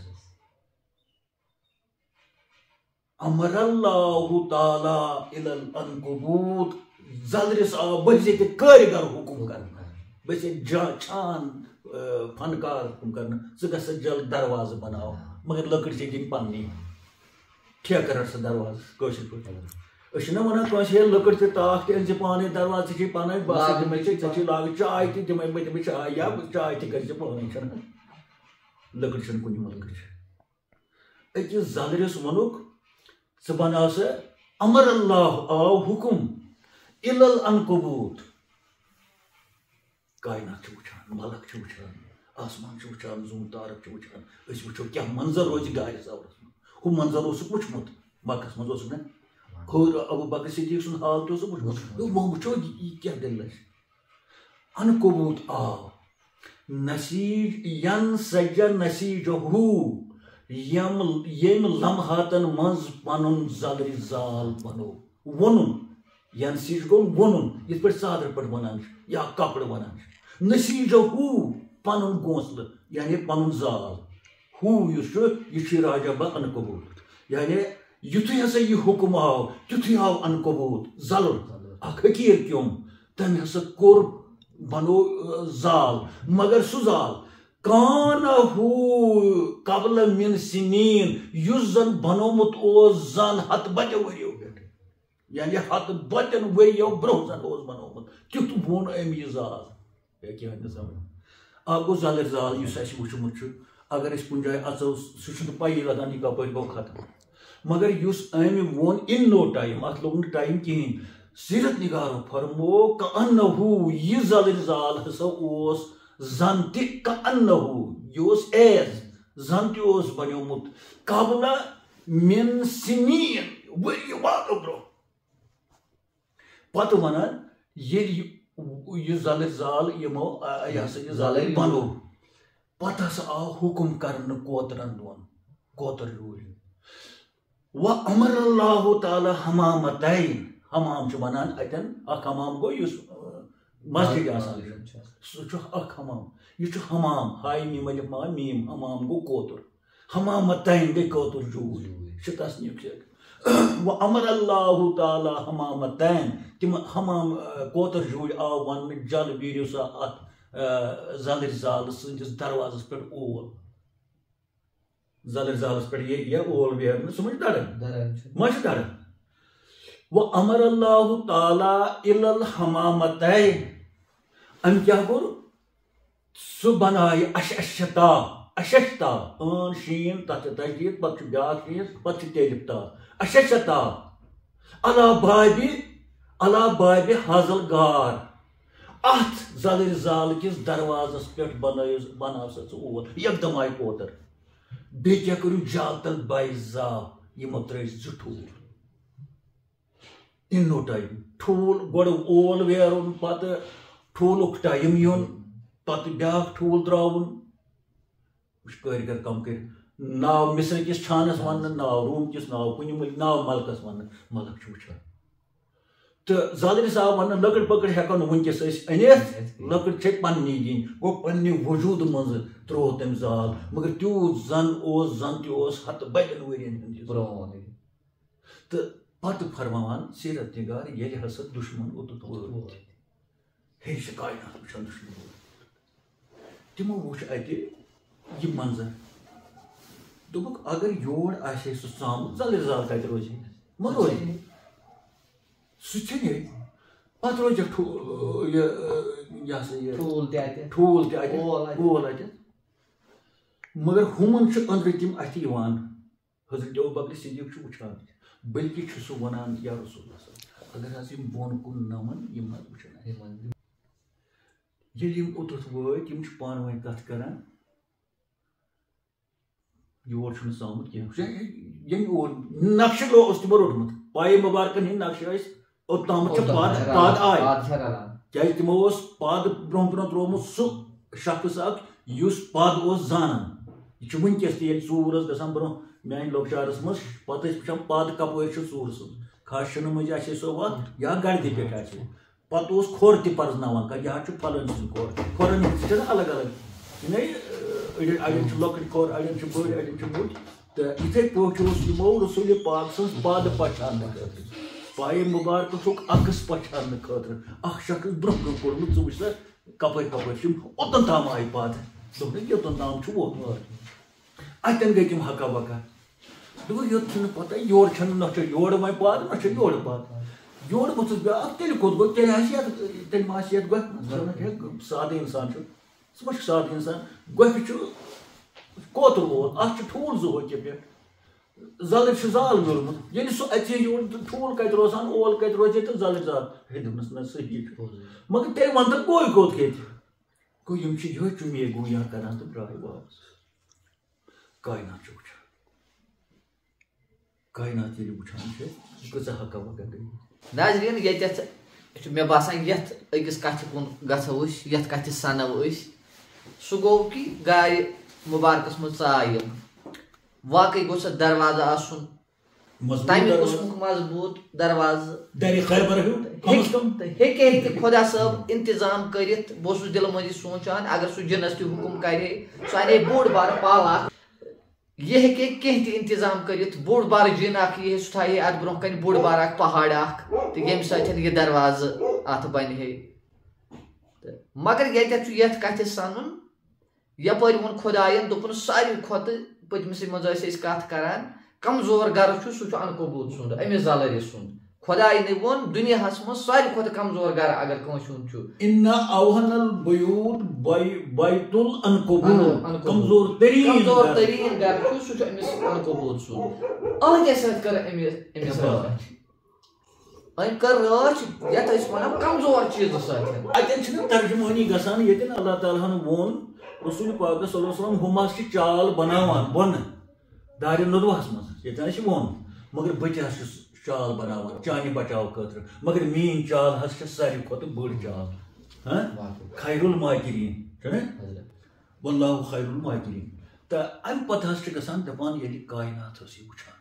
امر اللہ تعالیٰ الى العنکبوت زلرس آو بٔزِتھ کٲرۍگر حُکم کرنہٕ بٔزِتھ چھان فنکار حُکم کرنہٕ ژٕ گژھ سا جلد دروازٕ بناو مگر لٔکٕر چھِ دِنۍ پننی ٹھیکہٕ رٹ سا دروازٕ کٲشِر پٲٹھۍ أسۍ چھِنہ وَنان کٲنٛسہِ ہے لٔکٕر تہِ تاکھ تہِ أنۍ زِ پانے دروازٕ ژےٚ چھے پانے بہٕ ہسا دِمے ژےٚ ژےٚ چھے لاگٕنۍ چاے تہِ دِمے بہٕ دِمے چاے یا چاے تہِ کٔرۍ زِ پانے چھَنہ لٔکٕر چھَنہٕ کُنہِ مُلکٕچ أکِس زلرِس ووٚنُکھ ژٕ بناو سا امر اللہ آو حُکم اِلَى العنکبوت کاینات چھِ وٕچھان ملک چھِ وٕچھان آسمان چھِ وٕچھان زوٗن تارک چھِ وٕچھان أسۍ وٕچھو کیٛاہ منظر روزِ گارِ سورس منٛز ہُہ منظر اوسُکھ وٕچھمُت مکس منٛز اوسُکھ نہ ابوٗبکر صدیٖق سُنٛد حال تہِ اوسُکھ وٕچھمُت وۄنۍ وٕچھو یہِ کیٛاہ دٔلیٖل آسہِ عنکبوت آو نسیٖج ینسجا نسیٖجہوٗ ییٚمہِ لمحاتن منٛز پنُن زلرِ زال بنوو وونُن ینسیٖج گوٚو وونُن یِتھ پٲٹھۍ ژادرٕ پٲٹھۍ ونان چھِ یا کپرٕ ونان چھِ نسیٖجہوٗ پنُن گونٛسلہٕ یعنی پنُن زال ہوٗ یُس چھُ یہِ چھُ راجا با عنکبوت یعنی یُتھُے ہسا یہ حکم آو تیُتھُے آو عنقبوت زلُر اکھ حقیٖر کیوٚم تٔمۍ ہسا کوٚر بنو زال مگر سُہ زال کانہ قبل من سنین یُس زن بنومُت اوس زن ہتھ بَدیو ؤرِیو پٮ۪ٹھ یعنی ہتھ بَدٮ۪ن ؤرِیو برونٛہہ زن اوس بنومُت تیُتھ بوٚن أمۍ یہِ زال کیٛاہ سمجھ اکھ گوٚو زلٕر زال یُس اَسہِ وٕچھمُت چھُ اگر أسۍ کُنہِ جایہِ اژو سُہ چھُنہٕ پَیی لگان یہِ کپٲرۍ گوٚو ختم مگر یُس أمۍ ووٚن اِن نو ٹایم اتھ لوٚگ نہٕ ٹایم کِہیٖنۍ سیٖرت نِگارو فرمو کأنہو یہِ زلٕر زال ہسا اوس زن تہِ کأنہو یہِ اوس ایز زن تہِ اوس بنیومُت قبل من سنین ؤرۍ وادو برونٛہہ پتہٕ ونان ییٚلہِ یہِ زلٕر زال یِمو یہِ ہسا یہِ زلٕر بنو پتہٕ ہسا آو حکم کرنہٕ کوترن دۄن کوتر روٗدۍ وَأَمَرَ اللّٰهُ تعالیٰ حمامتین حمام چھُ ونان اتٮ۪ن اکھ حمام گوٚو یُس مسجد آسان چھُ سُہ چھُ اکھ حمام یہِ چھُ حمام ہاے میم الف ما میم حمام گوٚو کوتر حمامتین گٔے کوتر جوٗرۍ چھِ تصنیٖف چھِ وَأَمَرَ اللّٰهُ تعالیٰ حمامتین تِم حمام کوتر جوٗرۍ آو وننہٕ جل بیٖرِو سا اتھ زلٕر زال سٕنٛدِس دروازس پٮ۪ٹھ اول زلٕر زالس پٮ۪ٹھ یہِ اول بیرنہٕ سُہ ما چھُ دران ما چھُ دران وَأَمَرَ اللّٰهُ تعالیٰ إِلَى الحمامتین أمۍ کیٛاہ کوٚر سُہ بنایہِ اششتا اششتا ٲن شیٖن تتھ چھِ تجدیٖد پتہٕ چھُ بیٛاکھ شیٖن پتہٕ چھُ تیلِف تا اششتا علا بابِ حاضل غار اتھ زلٕر زال کِس دروازس پٮ۪ٹھ بناو سا ژٕ اور یکدم آیہِ کوتر بیٚیہِ کیٛاہ کٔرِو جاتل بایزا یِمو ترٲے زٕ ٹھوٗل اِن نو ٹایم ٹھوٗل گۄڈٕ اول ویرُن پتہٕ ٹھوٗلُک ٹایم یُن پتہٕ بیٛاکھ ٹھوٗل ترٛاوُن وٕچھ کٲرۍگر کم کٔرِتھ ناو مصر کِس چھانس وننہٕ ناو روٗم کِس ناو کُنہِ مُلک ناو ملکس وننہٕ ملک چھُ وٕچھان تہٕ زلٕر زال وننہٕ لۄکٕٹ پۄکٕٹ ہٮ۪کو نہٕ وٕنکیٚس أسۍ أنِتھ لۄکٕٹ چھِ پننی دِنۍ گوٚو پننہِ وجوٗدٕ منٛزٕ ترٛوو تٔمۍ زال مگر تیوٗت زن تہِ اوس ہتھ بَدٮ۪ن ؤرین ہُنٛد تہٕ پتہٕ فرماوان سیٖرت نِگار ییٚلہِ ہسا دُشمن اوٚتُتھ وٲتۍ ہے چھِ کاینات وٕچھان دُشمن تِمو وٕچھ اتہِ یہِ منظر دوٚپُکھ اگر یور آسہِ ہے سُہ ژامُت زلٕر زال کتہِ روزِ ہے ما روزِ سُہ چھُنہٕ ییٚتہِ پتہٕ روزیکھ یہِ ہسا یہِ ٹھوٗل تہِ اتہِ اول اتہِ مگر ہُمن چھُ أنٛدرٕ تِم اَتھِ یِوان حضرت ابوبکر صدیٖق چھُ وٕچھان بٔلکہِ چھُ سُہ ونان یا رسول اللہ اگر حظ یِم بۄن کُن نمن یِم حظ وٕچھن ییٚلہِ یِم اوٚتُتھ وٲتۍ یِم چھِ پانہٕ ؤنۍ کتھ کران یور چھُنہٕ ژامُت کینٛہہ ییٚمہِ اور نقشہٕ اوس تِمو روٚٹمُت پایہِ مُبارکن ہٕنٛدۍ نقشہٕ ٲسۍ اوٚتامتھ چھِ پاد آیہِ کیٛازِ تِمو اوس پادٕ برونٛہہ برونٛہہ ترٛوومُت سُہ شخص اکھ یُس پاد اوس زانان یہِ چھُ وٕنکیٚس تہِ ییٚلہِ ژوٗر ٲس گژھان برونٛہہ میانہِ لۄکچارس منٛز پتہٕ ٲسۍ وٕچھان پاد کپٲرۍ چھُ ژوٗرٕ سُنٛد خاص شِنہٕ مٔنٛزۍ آسہِ ہے سۄ وتھ یا گردِ پٮ۪ٹھ آسہِ ہے پتہٕ اوس کھۄر تہِ پرزناوان یہِ حظ چھُ پھلٲنۍ سُنٛد کھۄر کھۄرن ہٕنٛدۍ چھِنہ الگ الگ اڑٮ۪ن چھُ لۄکٕٹۍ کھۄر اڑٮ۪ن چھُ بٔڑۍ اڑٮ۪ن چھُ بوٚڑ تہٕ یِتھٕے پٲٹھۍ اوس یِمو رسوٗلِ پاک سٕنٛز پادٕ پہچاننہٕ خٲطرٕ پایہِ مُبارکُک عکس پہچاننہٕ خٲطرٕ اکھ شخص برونٛہہ برونٛہہ کوٚڑمُت ژٕ وٕچھ سا کپٲرۍ کپٲرۍ چھِ اوٚتن تام آیہِ پادٕ دوٚپُکھ یوٚتن تام چھُ ووتمُت اتٮ۪ن گٔے تِم ہکا بکا دوٚپُکھ یوٚت چھُنہٕ پتہ یورٕ چھنہٕ نہ چھِ یورٕ وۄنۍ پاد نہ چھِ یورٕ پاد یورٕ بوٚتھُس بیٛاکھ تیٚلہِ کوٚت گوٚو تیٚلہِ آسہِ یتھ تیٚلہِ ما آسہِ یتھ گۄپھِ سادٕ اِنسان چھُ سُہ ما چھُ سادٕ اِنسان گۄپھِ چھُ کوتُر وول اتھ چھُ ٹھوٗل زٕ ہوٚکھِ پٮ۪ٹھ زلٕر چھُ زال میوٗلمُت ییٚلہِ سُہ اَژِ ہے یور ٹھوٗل کتہِ روزان اول کتہِ روزِ ہے تہٕ زلٕر زال ہے دوٚپنس نہ صحیح چھُ مگر تیٚلہِ ون تہٕ کوٚت کوٚت کھیٚتہِ گوٚو یِم چھِ یِہوے چُمے گوٗیا کران تہٕ درٛاے واپس کاینات چھُ وٕچھان کاینات ییٚلہِ وٕچھان چھِ کۭژاہ ہکا وکا گٔے ناظریٖن ییٚتٮ۪تھ چھُ مےٚ باسان یتھ أکِس کتھِ کُن گژھو أسۍ یتھ کتھِ سنو أسۍ سُہ گوٚو کہِ گارِ مُبارکس منٛز ژاے یِم واقعی گوٚژھ اتھ دروازٕ آسُن تمہِ قٕسمُک مضبوٗط دروازٕ ہیٚکہِ خۄدا صٲب انتظام کٔرِتھ بہٕ اوسُس دِلہٕ منٛز یہِ سونٛچان اگر سُہ جِنس تہِ حُکُم کرِ سُہ اَنہِ بوٚڑ بارٕ پال اکھ یہ ہیکہِ کینٛہہ تہِ انتظام کٔرِتھ بوٚڑ بارٕ جِن اکھ یی ہے سُہ تھایہِ اتھ برونٛہہ کنہِ بوٚڑ بارٕ اکھ پہاڑ اکھ تہٕ ییٚمہِ سۭتۍ یہِ دروازٕ اتھ بنہِ ہے تہٕ مگر ییٚتٮ۪تھ چھُ یتھ کتھِ سنُن یپٲرۍ ووٚن خۄداین دوٚپُن ساروی کھۄتہٕ پٔتمِسٕے منٛز ٲسۍ أسۍ کتھ کران کمزور گرٕ چھُ سُہ چھُ انکبوٗت سُنٛد أمِس زلرِ سُنٛد خۄداینہِ ووٚن دُنیاہس منٛز ساروی کھۄتہٕ کمزور گرٕ اگر کٲنٛسہِ ہُنٛد چھُ ان اوہن البیوت بیت العنکبوت کمزور ترین گرٕ چھُ سُہ چھُ أمِس انکبوٗت سُنٛد أہنٛدِ سۭتۍ کٔر أمِس رٲچھ أمۍ کٔر رٲچھ یتھ أسۍ ونان کمزور چیٖزٕ سۭتۍ اتٮ۪ن چھنہٕ ترجمٲنی گژھان ییٚتٮ۪ن اللہ تعالیٰ ہن ووٚن رسول پاک صلی اللہ علیہ وسلم ہُم حظ چھِ چال بناوان بۄنہٕ دارِ ندوہس منٛز ییٚتٮ۪ن حظ چھِ ووٚن مگر بہٕ تہِ حظ چھُس چال بناوان چانہِ بچاو خٲطرٕ مگر میٲنۍ چال حظ چھِ ساروی کھۄتہٕ بٔڑ چال خیر الماکرین چھُنہ واللہ خیر الماکرین تہٕ امہِ پتہٕ حظ چھِ گژھان دپان ییٚلہِ کاینات ٲس یہِ وٕچھان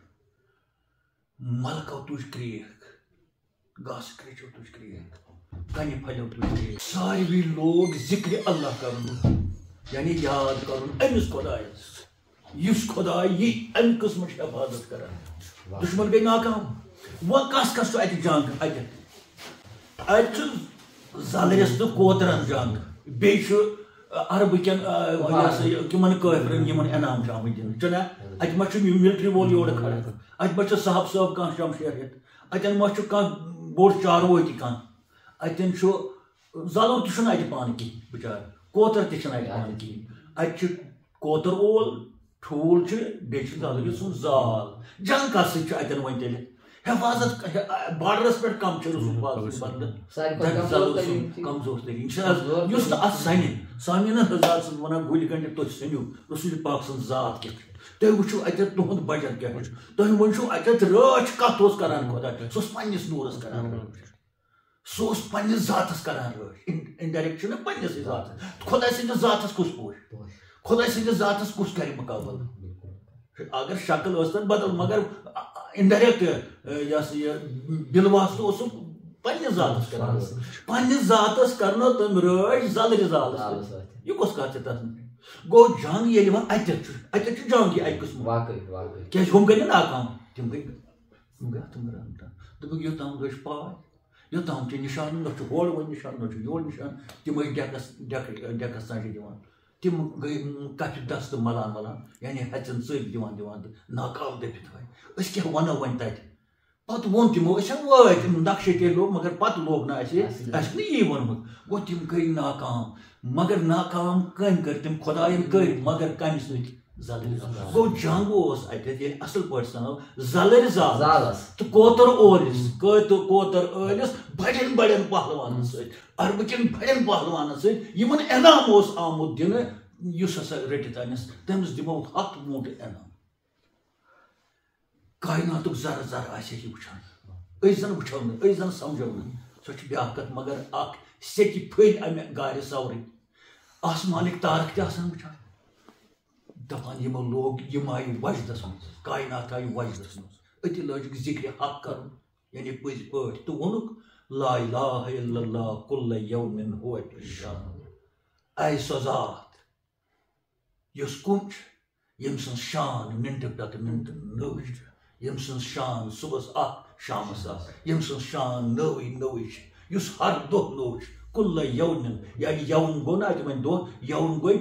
ملکو تُج کرٛیکھ گاسہٕ کریٚچو تُج کرٛیکھ کنہِ پھلیو تُج کرٛیکھ ساروی لوگ ذکرِ اللہ کرُن یعنی یاد کرُن أمِس خۄدایس یُس خۄداے یہِ امہِ قٕسمٕچ حفاظت کران دُشمن گٔے ناکام وۄنۍ کس کس چھُ اتہِ جنگ اتہِ چھُ زلرِس تہٕ کوترن جنگ بیٚیہِ چھُ عربہٕ کٮ۪ن یہِ ہسا یہِ تِمن کٲفرن یِمن انعام چھُ آمٕتۍ دِنہٕ چھُنہ اتہِ ما چھُ ملٹری وول یورٕ کھڑا اتہِ ما چھُ صاحب صٲب کانٛہہ شمشیر ہیٚتھ اتٮ۪ن ما چھُ کانٛہہ بوٚڑ چاروٲے تہِ کانٛہہ اتٮ۪ن چھُ زلُر تہِ چھُنہٕ اتہِ پانہٕ کِہیٖنۍ بِچارٕ کوتر تہِ چھُنہٕ اتہِ پانہٕ کِہیٖنۍ اتہِ چھُ کوتر وول ٹھوٗل چھُ بیٚیہِ چھُ زلرِ سُنٛد زال جنگ کتھ سۭتۍ چھُ اتٮ۪ن وۄنۍ تیٚلہِ حفاظت باڈرس پٮ۪ٹھ کم چھُ رسول پاک بنٛدٕ کمزور تریٖن چھُ حظ یُس نہٕ اتھ سنہِ سامعیٖنن حضرات چھُس ونان گُلہِ گنڈِ تُہۍ سٔنِو رسول پاک سٕنٛز ذات کیٛاہ چھِ تُہۍ وٕچھِو اتٮ۪تھ تُہُنٛد بجٹ کیٛاہ چھُ تُہۍ وٕچھِو اتٮ۪تھ رٲچھ کتھ اوس کران خۄدا سُہ اوس پننِس نوٗرس کران رٲچھ سُہ اوس پننِس ذاتس کران رٲچھ انڈایریکٹ چھُنہ پننِسٕے ذاتس خۄدا سٕنٛدِس ذاتس کُس پوش خۄدا سٕنٛدِس ذاتس کُس کرِ مُقابل اگر شکل ٲس تتھ بدل مگر انڈایریکٹ یہِ ہسا یہِ بِلواسطہٕ اوس سُہ پننِس ذاتس کران پننِس ذاتس کرنو تٔمۍ رٲچھ زلرِ زالس یہِ کۄس کتھ چھِ تتھ منٛز گوٚو جنگ ییٚلہِ وۄنۍ اتٮ۪تھ چھُ جنگ یہِ اکہِ قٕسمُک کیازِ ہُم گٔے نہٕ ناکام تِم گٔے اتھ دوٚپُکھ یوٚتام لٔج پاے یوٚتام چھِ نِشان نہ چھُ ہورٕ وۄنۍ نِشان نہ چھُ یورٕ نِشان تِم ٲسۍ ڈیکس تانۍ دِوان تِم گٔے کفہِ دستہٕ ملان یعنی ہژٮ۪ن ژٔپۍ دِوان تہٕ ناکام دٔپِتھ وۄنۍ أسۍ کیٛاہ وَنو وۄنۍ تَتہِ پتہٕ ووٚن تِمو أسۍ ہن وٲتۍ نقشہٕ تیٚلہِ لوگ مگر پتہٕ لوگ نہٕ اَسہِ چھُنہٕ یی ووٚنمُت گوٚو تِم گٔے ناکام مگر ناکام کٔمۍ کٔرۍ تِم خۄداین کٔرۍ مگر کمہِ سۭتۍ زلرِ گوٚو جنگ اوس اتٮ۪تھ ییٚلہِ اصل پٲٹھۍ سنو زلرِ زالس تہٕ کوتر اولِس کوتر ٲلِس بڑٮ۪ن پہلوانن سۭتۍ عربہٕ کٮ۪ن بڑٮ۪ن پہلوانن سۭتۍ یِمن انعام اوس آمُت دِنہٕ یُس ہسا رٔٹِتھ انس تٔمِس دِمو 100 ووٗنٛٹہٕ انعام کایناتُک ذرٕ ذرٕ آسہِ یہِ وٕچھان أسۍ زن وٕچھو نہٕ أسۍ زن سمجھو نہٕ سۄ چھِ بیٛاکھ کتھ مگر اکھ سیٚکہِ پھٔلۍ امہِ گارِ سورٕنۍ آسمانٕکۍ تارک تہِ آسان وٕچھان دپان یِمو لوگ یِم آیہِ وجدس منٛز کاینات آیہِ وجدس منٛز أتی لٲجِکھ ذِکرِ حق کرُن یعنی پٔزۍ پٲٹھۍ تہٕ ووٚنُکھ لا اِلٰہَ اِلَّا اللّٰہ کُلَّ یَوْمٍ ہُوَ فِی شَأْنٍ اے سۄ ذات یُس کُن چھُ ییٚمہِ سٕنٛز شان مِنٹہٕ پتہٕ مِنٹہٕ نٔو چھِ ییٚمہِ سٕنٛز شان صُبحس اکھ شامس اکھ ییٚمہِ سٕنٛز شان نٔوٕے چھِ یُس ہر دۄہ نوٚو چھُ کُلَ یَوْمٍ یعنی یوُن گوٚو نا اتہِ وۄنۍ دۄہ یوُن گوٚو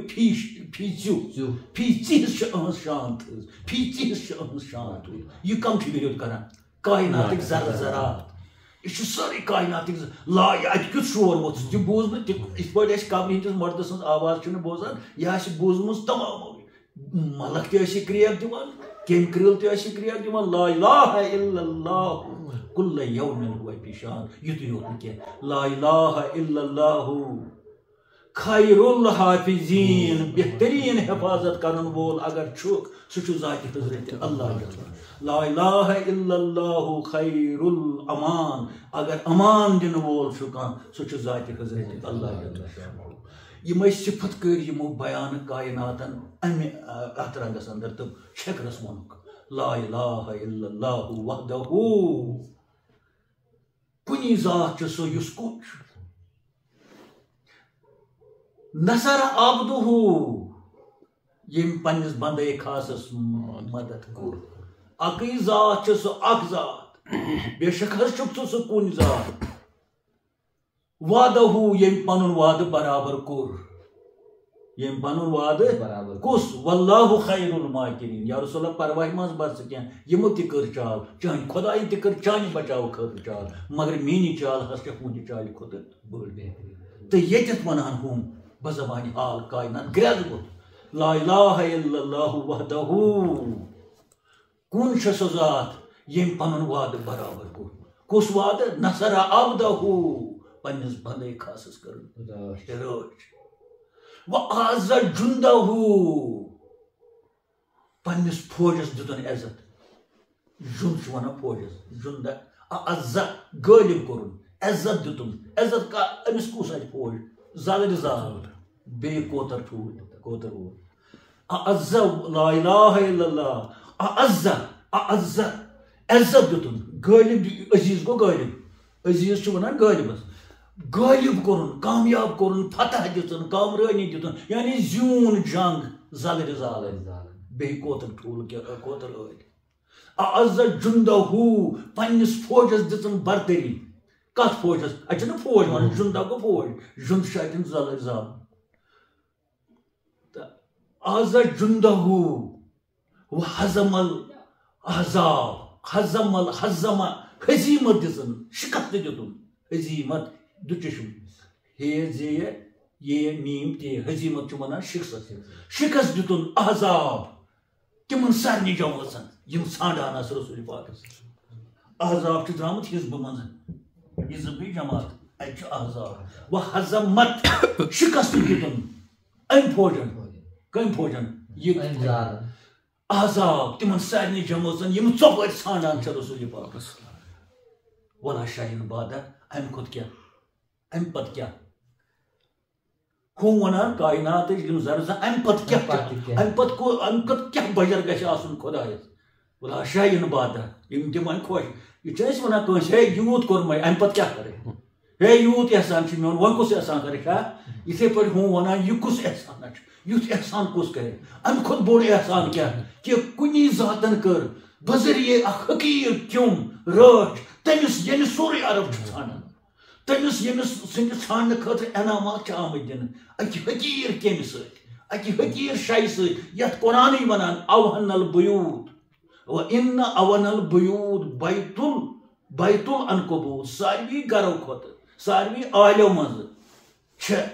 فی ژِیُو فی ژِہِس چھِ أہٕنٛز شان تھٔز فی ژِہِس چھِ أہٕنٛز شان تھٔز یہِ کم چھِ وِرد کران کایناتٕکۍ ذرٕ ذرات یہِ چھُ سٲرٕے کایناتٕکۍ اتہِ کیُتھ شور ووٚتھُس تہِ بوٗز نہٕ یِتھ پٲٹھۍ أسۍ قبرِ ہٕنٛدِس مردٕ سٕنٛز آواز چھِنہٕ بوزان یہِ آسہِ بوٗزمٕژ تمامو ملک تہِ ٲسۍ یہِ کرٛیک دِوان کیٚمۍ کرٛل تہِ ٲسۍ یہِ کرٛیک دِوان لا اِلٰہَ اِلَّا اللّٰہ کُلَّ یَوْمٍ ہُوَ فِی شَأْنٍ یُتُے یوت نہٕ کینٛہہ لا اِلٰہَ اِلَّا اللّٰہُ خیر الحافِظیٖن بہتریٖن حفاظت کرن وول اگر چھُکھ سُہ چھُ ذاتِ حضرت اللہ لا اِلٰہَ اِلَّا اللّٰہُ خیر الامان اگر امان دِنہٕ وول چھُ کانٛہہ سُہ چھُ ذاتِ حضرت اللہ یِم ٲسۍ صِفت کٔرۍ یِمو بیان کایناتن امہِ اتھ رنگس اندر تہٕ چھکرس ووٚنُکھ لا اِلٰہَ اِلَّا اللّٰہُ وحدہُ کُنی ذات چھُ سُہ یُس کُن چھُ نصر عبدہُ یم پنس بندے خاصس مدد کور اکی ذات چھ سو اک ذات بے شک حس چھک سو کن ذات وعدہ یم پنن وعدہ برابر کور یم پنن وعدہ کس واللہ خیر الماکرین یا رسول اللہ پرواہ مز بس کیا یمو تہ کر چال چان خدائی تہ کر چان بچاو خاطر چال مگر مینی چال ہس چھ ہُنٛدِ چالہِ کھۄتہٕ بٔڑ تہٕ ییٚتٮ۪تھ ونان ہُم بزبانہِ حال کائنات گرٛٮ۪د گوٚت لا الہ الا اللہ وحدہ کُن چھُ سُہ ذات ییٚمۍ پنُن وعدٕ برابر کوٚر کُس وعدٕ نصر عبدہ پننِس بندے خاصس کٔرٕن رٲچھ وَأَعَزَّ جُنْدَهُ پننِس فوجس دِتُن عزت جُنٛد چھُ ونان فوجس جُنٛد اعزہ غٲلب کوٚرُن عزت دِتُن عزت کا أمِس کُس اَتہِ فوج زالٕرۍ زال بیٚیہِ کوتر ٹھوٗل کوتر وول اعزہ لا الہ الا اللہ اعزہ عزت دِتُن غٲلب عزیز گوٚو غٲلب عزیز چھُ ونان غٲلبس غٲلب کوٚرُن کامیاب کوٚرُن فتح دِژٕن کامرٲنی دِتُن یعنی زیوٗن جنگ زالٕرۍ زالن بیٚیہِ کوتر ٹھوٗل کوتر ٲدۍ اعزہ جُنٛدَهُ پننِس فوجس دِژٕن برتری کتھ فوجس اتہِ چھُنہٕ فوج ونان جُنٛدہ گوٚو فوج جُنٛد چھُ اتٮ۪ن زالٕرۍ زال تہٕ اعزہ جُنٛدَهُ وحزم الاحزاب حزم ہزیمت دِژٕن شکست دِتُن ہزیمت دُچشم ہے زیے یہ میم تے ہزیمت چھُ ونان شکست دِتُن احزاب تمن سارنٕے جمٲژن یم ژھانڈان ٲسۍ رسول پاکس احزاب چھُ درامُت حزبہٕ منٛز حزبٕے جماعت اتہِ چھُ احزاب وحزمت شکست دِتُن أمۍ فوجن کٔمۍ فوجن یہِ احزاب تمن سارنٕے جمٲژن یم ژۄپٲرۍ ژھانڈان چھِ رسول پاکس ولا شاہین بادہ امہِ کھۄتہٕ کیٛاہ امہِ پتہٕ کیٛاہ ہُم ونان کائناتٕچ یم زرزٕ امہِ پتہٕ کیٛاہ امہِ پتہٕ کیٛاہ بجر گژھِ آسُن خۄدایس ولا شاہین بادہ یم تِم وۄنۍ خۄش یہِ چھِ أسۍ ونان کٲنٛسہِ ہے یوٗت کوٚرمے امہِ پتہٕ کیٛاہ کرے ہے یوٗت احسان چھُ میون وۄنۍ کُس احسان کرِ ہا یِتھے پٲٹھۍ ہُم ونان یہِ کُس احسانا چھُ یُتھ احسان کُس کرِ امہِ کھۄتہٕ بوٚڑ احسان کیٛاہ کہِ کُنی ذاتن کٔر بذریعے اکھ حقیٖر کیوٚم رٲچھ تٔمِس ییٚلہِ سورُے عرب چھُ ژھانڈان تٔمِس ییٚمِس سٕنٛدِ ژھانڈنہٕ خٲطرٕ انعامات چھِ آمٕتۍ دِنہٕ اکہِ حقیٖر کیٚمہِ سۭتۍ اکہِ حقیٖر شایہِ سۭتۍ یتھ قرآنٕے ونان اوہن البیوٗت وَإِنَّ أَوَنَ الْبُيُوتِ بیت العنکبوت ساروی گرو کھۄتہٕ ساروی عالیو منٛزٕ چھےٚ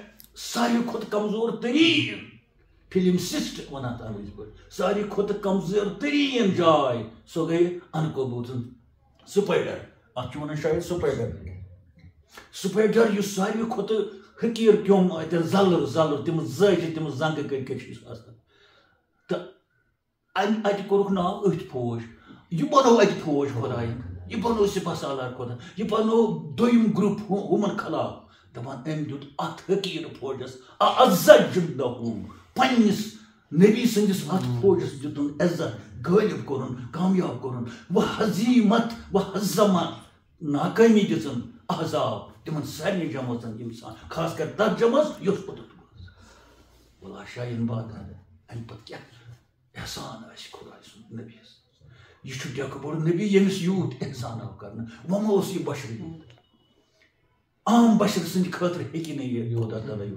ساروی کھۄتہٕ کمزور تریٖن فِلم سسٹ ونان تتھ انگریٖزی پٲٹھۍ ساروی کھۄتہٕ کمزور تریٖن جاے سۄ گٔے عنکبوٗتن سپایڈر اتھ چھِ ونان شاید سپایڈر یُس ساروی کھۄتہٕ حقیٖر کیوٚم اتٮ۪ن زلُر تِم زٲجہِ تِم زنگہٕ کٔرۍ چھِ آسان تہٕ اتہِ کوٚرُکھ ناو أتھۍ فوج یہِ بنوو اتہِ فوج خۄداین یہِ بنوو سپاہ سالار خۄدا یہِ بنوو دوٚیِم گروپ ہُمن خلاف دپان أمۍ دیُت اتھ حقیٖر فوجس اعزہ جُنٛدَهُ پننِس نبی سٕنٛدِس اتھ فوجس دِتُن عزت غٲلب کوٚرُن کامیاب کوٚرُن وحزیمت وحزم ناکٲمی دِژٕن احزاب تمن سارنٕے جمٲژن یِم خاص کر تتھ جمٲژ یۄس پوٚتُس ولا شاہین بادہ امہِ پتہٕ کیٛاہ احسان آسہِ خۄداے سُنٛد نبیَس یہِ چھُ ٹیٚکہٕ بوٚڑ نبی ییٚمِس یوٗت احسان آو کرنہٕ وۄنۍ ما اوس یہِ بشر عام بشر سٕنٛدِ خٲطرٕ ہیٚکہِ نہٕ یہِ یوٗتاہ تعالیٰ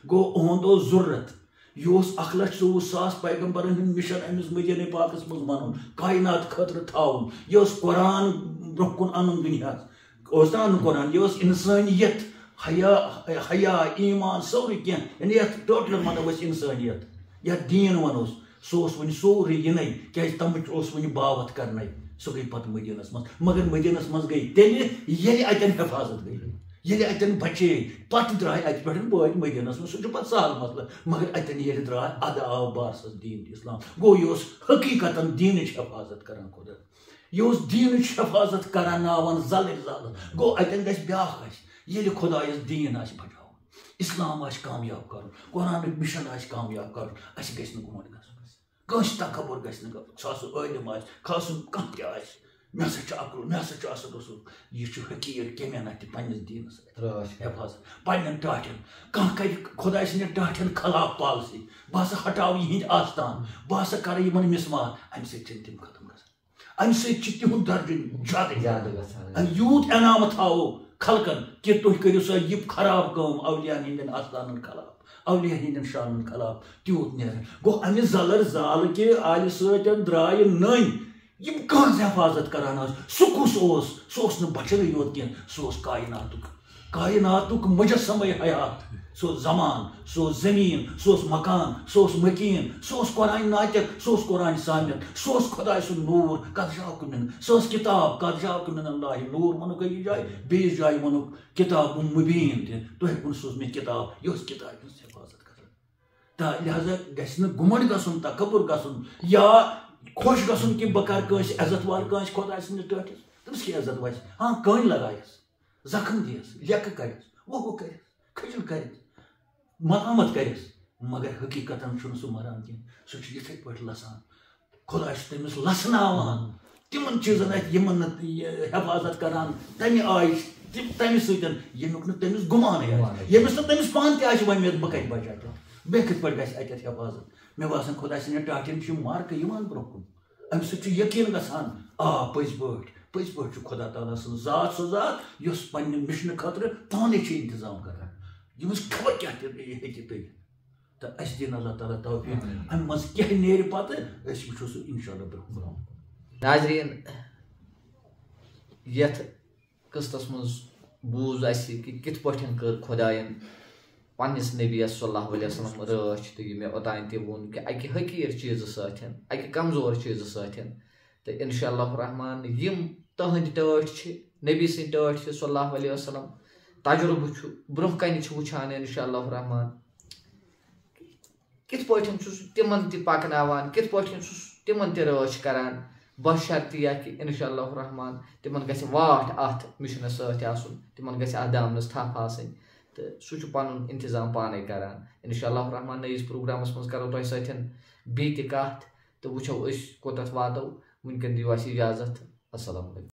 گوٚو اُہُنٛد اوس ضروٗرت یہِ اوس 1,24,000 پیغمبرن ہُنٛد مِشن أمِس مدیٖنہ پاکس منٛز ونُن کائنات خٲطرٕ تھاوُن یہِ اوس قرآن برونٛہہ کُن انُن دُنیاہس اوس نہ انُن قرآن یہِ اوس انسٲنیت حیا ایمان سورُے کینٛہہ یعنی یتھ ٹوٹل ونو أسۍ انسٲنیت یتھ دیٖن ونوس سُہ اوس وُنہِ سورُے یِنَے کیٛازِ تمٕچ اوس وُنہِ باوت کرنے سُہ گٔے پتہٕ مدیٖنس منٛز مگر مدیٖنس منٛز گٔے تیٚلہِ ییٚلہِ اتٮ۪ن حفاظت گٔے ییٚلہِ اتٮ۪ن بچے پتہٕ درٛاے اتہِ پٮ۪ٹھ وٲتۍ مدیٖنس منٛز سُہ چھُ پتہٕ سہل مسلہٕ مگر اتٮ۪ن ییٚلہِ درٛاے ادٕ آو بارسس دیٖن اسلام گوٚو یہِ اوس حقیٖقتن دیٖنٕچ حفاظت کران خۄدا یہِ اوس دیٖنٕچ حفاظت کرناوان زلٕرۍ زالن گوٚو اتٮ۪ن گژھِ بیٛاکھ آسہِ ییٚلہِ خۄدایس دیٖن آسہِ بچاوُن اسلام آسہِ کامیاب کرُن قرآنُک مِشن آسہِ کامیاب کرُن اسہِ گژھِ نہٕ گُمنٛڈ گژھُن کٲنٛسہِ تکبر گژھِ نہٕ گژھُن سُہ آسہِ عٲلِم آسہِ کھسُن کانٛہہ تہِ آسہِ مےٚ ہسا چھُ عقل مےٚ ہسا چھُ اصل اصوٗل یہِ چھُ حقیٖر کیٚمٮ۪ن اَتھِ پنٛنِس دیٖنس حفاظت پنٛنٮ۪ن ٹاٹھٮ۪ن کانٛہہ کرِ خۄداے سٕنٛدٮ۪ن ٹاٹھٮ۪ن خلاف پالسی بہٕ ہسا ہٹاو یِہِنٛدۍ آستان بہٕ ہسا کرٕ یِمن مِسمار اَمہِ سۭتۍ چھِنہٕ تِم ختم گژھان اَمہِ سۭتۍ چھِ تِہُنٛد درجہٕ زیادٕ گژھان یوٗت انعامہٕ تھاوو خلقن کہِ تُہۍ کٔرِو سا یہِ خراب کٲم اولِیاہن ہٕنٛدٮ۪ن آستانن خلاف اولِیاہن ہٕنٛدٮ۪ن شانن خلاف تیوٗت نیرِ گوٚو اَمہِ زلر زالہٕ کہِ آلہِ سۭتۍ درٛایہِ نٔنۍ یِم کٕہٕنٛز حفاظت کران ٲسۍ سُہ کُس اوس سُہ اوس نہٕ بشرٕے یوت کینٛہہ سُہ اوس کایناتُک مجسمے حیات سُہ اوس زمان سُہ اوس زمیٖن سُہ اوس مکان سُہ اوس مکیٖن سُہ اوس قرآنہِ ناطق سُہ اوس قرآنہِ سامِت سُہ اوس خۄداے سُنٛد نوٗر قد جاءکم من سۄ ٲس کِتاب قد جاءکم من اللہ نوٗر ووٚنُکھ أکِس جایہِ بیٚیِس جایہِ ووٚنُکھ کِتاب مُبیٖن تہِ تۄہہِ کُن سوٗز مےٚ کِتاب یہِ ٲس کِتابہِ ہٕنٛز حفاظت کران تہٕ لہذا گژھِ نہٕ گُمنڈ گژھُن تکبر گژھُن یا خۄش گژھُن کہِ بہٕ کرٕ کٲنٛسہِ عزت وال کٲنٛسہِ خۄداے سٕنٛدِس ٹٲٹھِس تٔمِس کیٛاہ عزت وَسہِ ہاں کٔنۍ لگایس زخم دِیس لیٚکھٕ کرٮ۪س وُہ کرٮ۪س کھٔجِل کرٮ۪س ملامت کرٮ۪س مگر حقیٖقتن چھُنہٕ سُہ مران کینٛہہ سُہ چھُ یِتھٕے پٲٹھۍ لسان خۄداے چھُ تٔمِس لسناوان تِمن چیٖزن اَتھِ یِمن نہٕ حفاظت کران تمہِ آیہِ تمہِ سۭتۍ ییٚمیُک نہٕ تٔمِس گُمانٕے آسہِ ییٚمِس نہٕ تٔمِس پانہٕ تہِ آسہِ وۄمید بہٕ کتہِ بچہٕ اتٮ۪تھ بیٚیہِ کِتھ پٲٹھۍ گژھِ اتٮ۪تھ حفاظت مےٚ باسان خۄداے سٕنٛدٮ۪ن ٹاٹھٮ۪ن چھِ مارکہٕ یِوان برونٛہہ کُن اَمہِ سۭتۍ چھُ یقیٖن گژھان پٔزۍ پٲٹھۍ چھُ خۄدا تعالیٰ سٕنٛز ذات سۄ ذات یۄس پننہِ مِشنہٕ خٲطرٕ پانے چھِ انتظام کران ییٚمِس خبر کیٛاہ تہِ ہیٚکہِ تٔرِتھ تہٕ اَسہِ دِیِن اللہ تعالیٰ توفیٖق اَمہِ منٛز کیٛاہ نیرِ پتہٕ أسۍ وٕچھو سُہ انشاء اللہ برونٛہہ ناظریٖن یتھ قٕسطس منٛز بوٗز اَسہِ کہِ کِتھ پٲٹھۍ کٔر خۄدایَن پنٛنِس نبیَس صلی اللہ علیہ وسلم رٲچھ تہٕ یہِ مےٚ اوٚتانۍ تہِ ووٚن کہِ اَکہِ حقیٖر چیٖزٕ سۭتۍ اَکہِ کمزور چیٖزٕ سۭتۍ تہٕ انشاء اللہ رحمان یِم تٕہٕنٛدۍ ٹٲٹھۍ چھِ نبی سٕنٛدۍ ٹٲٹھۍ چھِ صلی اللہ علیہ وسلم تجرُبہٕ چھُ برونٛہہ کَنہِ چھِ وٕچھان انشاء اللہ رحمان کِتھ پٲٹھۍ چھُ سُہ تِمن تہِ پکناوان کِتھ پٲٹھۍ چھُ سُہ تِمن تہِ رٲچھ کران بشرطیہ کہِ انشاء اللہ رحمان تِمن گژھِ واٹھ اتھ مِشنس سۭتۍ آسُن تِمن گژھِ اتھ دامنس تھپھ آسٕنۍ تہٕ سُہ چھُ پنُن انتظام پانے کران انشاء اللہ رحمان نٔیِس پروگرامس منٛز کرو تۄہہِ سۭتۍ بیٚیہِ تہِ کتھ تہٕ وٕچھو أسۍ کوٚتتھ واتو وٕنکٮ۪ن دِیِو اَسہِ اِجازت السلام علیکُم